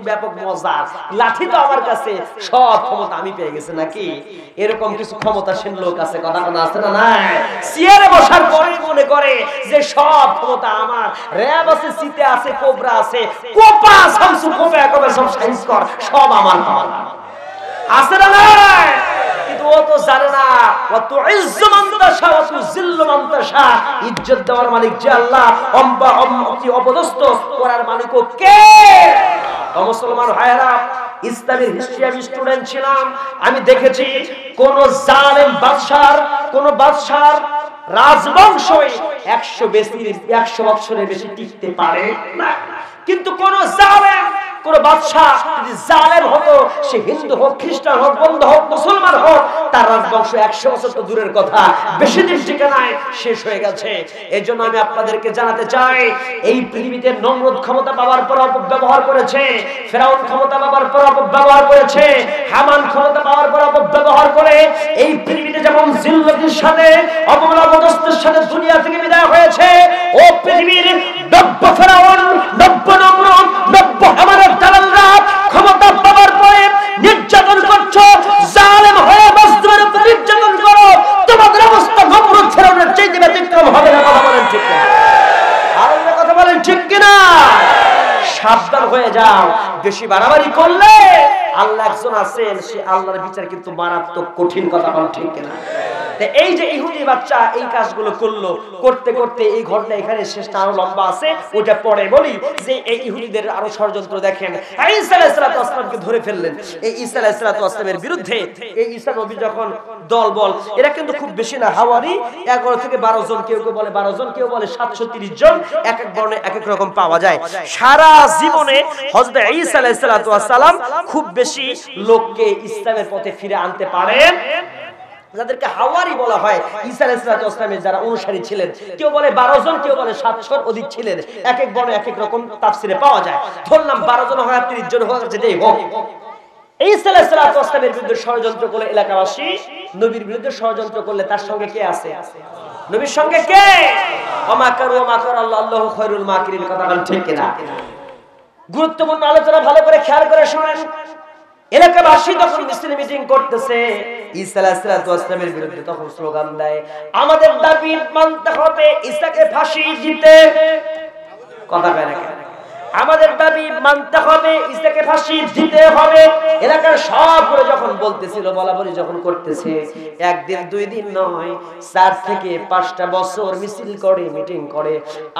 ব্যাপক মজা, লাঠি তো আমার কাছে, সব ক্ষমতা আমি পেয়ে গেছে নাকি। এরকম কিছু ক্ষমতাশীল লোক আছে, কথা কোনো আছে না? নাই। চেয়ারে বসার পরে মনে করে যে সব ক্ষমতা আমার, র‍্যাব আছে, সিতে আছে, কোবরা আছে, কোপা শামসু কোপা কবে সব সাইজ কর, সব আমার পাওয়া আছে না? নাই। কিন্তু ও তো জানে না, ওয়া তুইজ্জু মান তাশা ওয়া তুযিল্লু মান তাশা, ইজ্জত দেওয়ার মালিক যে আল্লাহ, অম্মতি অপদস্থ করার মালিক কে? ও মুসলমান ভাইরা, ইসলামের হিস্ট্রি আমি স্টুডেন্ট ছিলাম, আমি দেখেছি কোন জালেম বাদশার রাজবংশ 100 বছরের বেশি টিকতে পারে না। কিন্তু কোন জালেম, কোন বাদশা যদি জালেম হতো, সে হিন্দু হোক, খ্রিস্টান হোক, বৌদ্ধ হোক, মুসলমান হোক, তার রাজবংশ 100 বছর তো দূরের কথা, বেশি দিন টিকে নাই, শেষ হয়ে গেছে। এজন্য আমি আপনাদেরকে জানাতে চাই, এই পৃথিবীতে নমরুদ ক্ষমতা পাওয়ার পর অপব্যবহার করেছে, ফেরাউন ক্ষমতা পাওয়ার পর অপব্যবহার করেছে, হামান ক্ষমতা পাওয়ার পর অপব্যবহার করে এই পৃথিবীতে যেমন জিল্লতির সাথে, অপদস্থের সাথে দুনিয়া থেকে বিদায় হয়েছে, ও পৃথিবীর নব্য ফেরাউন, নব্য নমরুদ, নব্য হামানের দালালরা ক্ষমতা পাওয়ার পরে নির্যাতন করছো, জালেম হয়ে মজলুমের উপর নির্যাতন করো, তোমাদের অবস্থা নমরুদ ফেরাউনের চাইতে ব্যতিক্রম হবে না। কথা বলেন ঠিক কিনা? আর কথা বলেন ঠিক কিনা? সাবধান হয়ে যাও, বেশি বাড়াবাড়ি করলে আল্লাহ একজন আছেন, সে আল্লাহর বিচার কিন্তু মারাত্মক কঠিন। কথা বলেন ঠিক কিনা? এই যে ইহুদি বাচ্চা এই কাজগুলো করলো, করতে করতে এই ঘটনা এখানে শেষটা আরো লম্বা আছে, ওটা পরে বলি। যে এই ইহুদিদের আরো ষড়যন্ত্র দেখেন, ঈসা আলাইহিস সালামকে ধরে ফেললেন। এই ঈসা আলাইহিস সালামের বিরুদ্ধে এই ঈসা নবী যখন দলবল, এরা কিন্তু খুব বেশি না, হাওয়ারি 11 থেকে 12 জন, কেউ কেউ বলে 12 জন, কেউ বলে 730 জন, এক এক বর্ণে এক এক রকম পাওয়া যায়। সারা জীবনে হযরত ঈসা আলাইহিস সালাম খুব বেশি লোককে ইসলামের পথে ফিরে আনতে পারেন, যাদেরকে হাওয়ারি বলা হয়। ঈসা আলাইহিস সালামের যারা অনুসারী ছিলেন, কেউ বলে 12 জন, কেউ বলে 700 অধিক ছিলেন, এক এক বর্ণে এক এক রকম তাফসিরে পাওয়া যায়। ধরলাম 12 জন হয়, 30 জন হয়, যেটাই হোক। ঈসা আলাইহিস সালামের বিরুদ্ধে ষড়যন্ত্র করলে এলাকাবাসী, নবীর বিরুদ্ধে ষড়যন্ত্র করলে তার সঙ্গে কে আছে? নবীর সঙ্গে কে? ওমাকারু ওমাকার আল্লাহ, আল্লাহু খায়রুল মাকিরিন। কথা বলেন ঠিক কিনা? গুরুত্বপূর্ণ আলোচনা, ভালো করে খেয়াল করে শুনেন। এলাকাবাসী তখন মিটিং করতেছে, ঈসা আলাইহিস সালামের বিরুদ্ধে তখন স্লোগান দেয়, আমাদের দাবি মানতে হবে, ঈসাকে ফাঁসি দিতে। কথা কয় না কেন? আমাদের দাবি মানতে হবে, ঈসাকে ফাঁসি দিতে হবে। এলাকার সবগুলো যখন বলতেছিল, বলাবলি যখন করতেছে, একদিন দুই দিন নয়, 4 থেকে 5টা বছর মিছিল করে, মিটিং করে,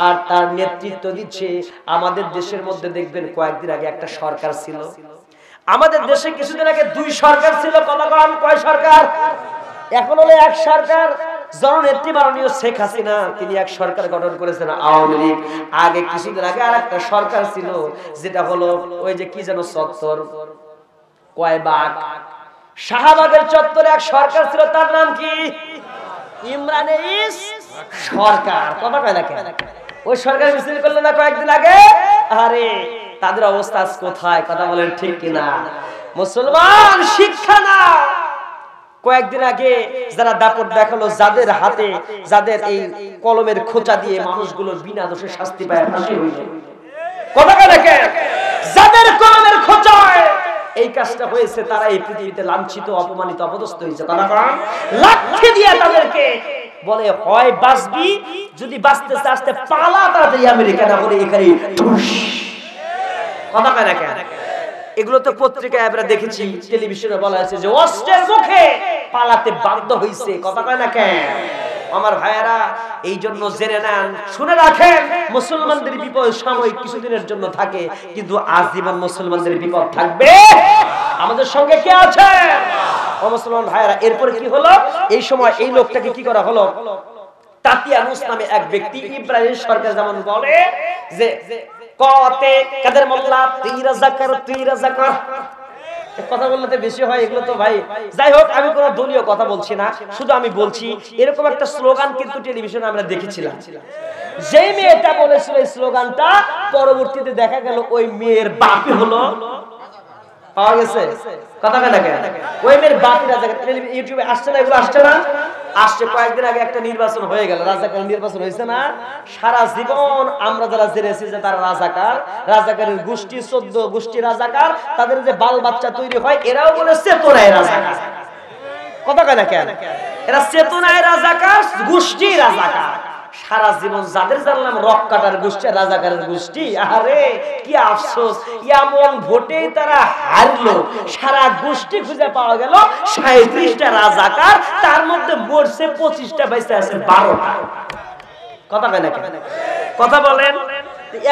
আর তার নেতৃত্ব দিচ্ছে। আমাদের দেশের মধ্যে দেখবেন কয়েকদিন আগে একটা সরকার ছিল, আমাদের দেশে কিছুদিন আগে 2 সরকার ছিল। কতক্ষণ? কয় সরকার? এখন হলো এক সরকার। জননেত্রী মাননীয় শেখ হাসিনা, তিনি এক সরকার গঠন করেছেন, আওয়ামী লীগ। আগে কিছুদিন আগে আরেকটা সরকার ছিল, যেটা হলো ওই যে কি যেন চত্বর, কয়বাগ, শাহবাগের চত্বরে এক সরকার ছিল, তার নাম কি? ইমরান ইস সরকার। কথা কয় না কেন? ওই সরকার মিছিল করলো না কয়েকদিন আগে? আরে তাদের অবস্থা আজ কোথায়? কথা বলেন ঠিক কিনা? মুসলমান শিক্ষা না। কয়েকদিন আগে যারা দাপট দেখালো, যাদের হাতে যাদের এই কলমের খোঁচা দিয়ে মানুষগুলো বিনা দোষে শাস্তি পায়, ফাঁসি হইল। কথা দেখেন, যাদের কলমের খোঁচায় এই কাজটা হয়েছে, তারা এই পৃথিবীতে লাঞ্ছিত, অপমানিত, অপদস্থ হয়েছে। লাঠি দিয়ে তাদেরকে বলে হয় বাঁচবি, যদি বাঁচতে চাস্তে পালা তাড়াতাড়ি আমেরিকা না বলে এখানে ঠুস। কথা কয় না কেন? এগুলো তো পত্রিকায় আমরা দেখেছি, টেলিভিশনে বলা হয়েছে যে অস্ত্রের মুখে পালাতে বাধ্য হয়েছে। কথা কয় না কেন? আমার ভাইয়েরা, এই জন্য জেনে নেন, শুনে রাখেন, মুসলমানদের বিপদ সাময়িক কিছুদিনের জন্য থাকে, কিন্তু আজীবন মুসলমানদের বিপদ থাকবে। আমাদের সঙ্গে কে আছে? ও মুসলমান ভাইয়েরা, এরপরে কি হলো? এই সময় এই লোকটাকে কি করা হলো? তাতিয়ানুস নামে এক ব্যক্তি, ইব্রাহিম সরকার যেমন বলে যে কতে কাদের মোল্লা তুই রাজাকার, তুই রাজাকার। কথা বলতে বেশি হয় এগুলো তো ভাই। যাই হোক, আমি কোনো দলীয় কথা বলছি না, শুধু আমি বলছি এরকম একটা স্লোগান কিন্তু টেলিভিশনে আমরা দেখেছিলাম। যেই মেয়েটা বলেছিল এই স্লোগানটা, পরবর্তীতে দেখা গেল ওই মেয়ের বাপই হলো, পাওয়া গেছে। কথা কেন? ওই মেয়ের বাপই রাজাকার। ইউটিউবে আসছে না এগুলো? আসছে না? আসছে। কয়েকদিন আগে একটা নির্বাচন হয়ে গেল, রাজাকার নির্বাচন হয়েছে না? সারা জীবন আমরা যারা জেনেছি যে তারা রাজাকার, রাজাকারের গোষ্ঠী 14 গোষ্ঠী রাজাকার, তাদের যে বাল বাচ্চা তৈরি হয় এরাও বলে চেতনায় রাজাকার। কথা কয় না কেন? এরা চেতনায় রাজাকার, গোষ্ঠী রাজাকার। সারা জীবন যাদের জানলাম রক কাটার গোষ্ঠী, রাজাকারের গোষ্ঠী, আরে কি আফসোস, এমন ভোটেই তারা হারলো। সারা গোষ্ঠী খুঁজে পাওয়া গেল 37টা রাজাকার, তার মধ্যে মরছে 25টা, বেঁচে আছে 12টা। কথা কয় না কেন? কথা বলেন,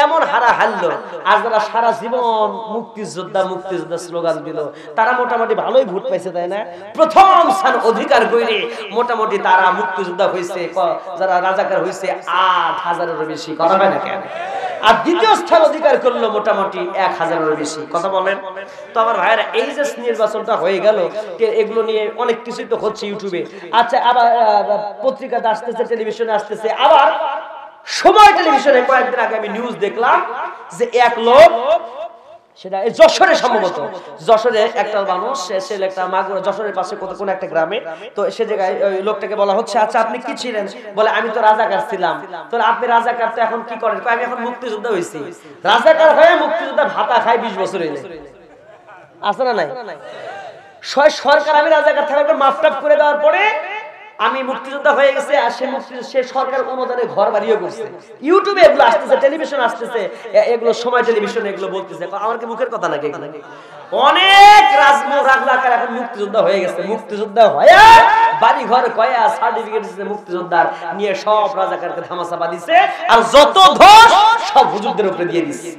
এমন হারা হারলো। আর যারা সারা জীবন মুক্তিযোদ্ধা মুক্তিযোদ্ধা স্লোগান দিল, তারা মোটামুটি ভালোই ভোট পাইছে, তাই না? প্রথম স্থান অধিকার করে মোটামুটি তারা মুক্তিযোদ্ধা হয়েছে, যারা রাজাকার হয়েছে 8000-এরও বেশি। কথা কয় না কেন? আর দ্বিতীয় স্থান অধিকার করলো মোটামুটি 1000-এরও বেশি। কথা বলেন তো আমার ভাইয়েরা, এই যে নির্বাচনটা হয়ে গেল, এগুলো নিয়ে অনেক কিছুই তো হচ্ছে ইউটিউবে। আচ্ছা, আবার পত্রিকাতে আসতেছে, টেলিভিশনে আসতেছে। আবার সময় টেলিভিশনে কয়েকদিন আগে আমি নিউজ দেখলাম যে এক লোক, সেটা যশোরে, সম্ভবত যশোরে একটা মানুষ, সে একটা মাগুরা, যশোরের পাশে কোন একটা গ্রামে, তো সে জায়গায় ওই লোকটাকে বলা হচ্ছে, আচ্ছা আপনি কি ছিলেন? বলে আমি তো রাজাকার ছিলাম। তো আপনি রাজাকার, তো এখন কি করেন? আমি এখন মুক্তিযোদ্ধা হয়েছি। রাজাকার হয়ে মুক্তিযোদ্ধা ভাতা খাই 20 বছর হইলে, আছে না নাই? সরকার আমি রাজাকার থাকার মাফটাপ করে দেওয়ার পরে আমি মুক্তিযোদ্ধা হয়ে গেছে, আর সে সরকার অনুদানে ঘর বাড়িও করছে। ইউটিউবে এগুলো আসতেছে, টেলিভিশন আসতেছে, এগুলো সময় টেলিভিশনে এগুলো বলতেছে। আমার কি মুখের কথা নাকি? অনেক রাজাকার এখন মুক্তিযোদ্ধা হয়ে গেছে। মুক্তিযোদ্ধা হয়ে বাড়ি ঘর কয়া সার্টিফিকেট দিচ্ছে মুক্তিযোদ্ধার, নিয়ে সব রাজাকারকে ধামাচাপা দিচ্ছে, আর যত ধস সব হুজুরদের উপরে দিয়ে দিচ্ছে।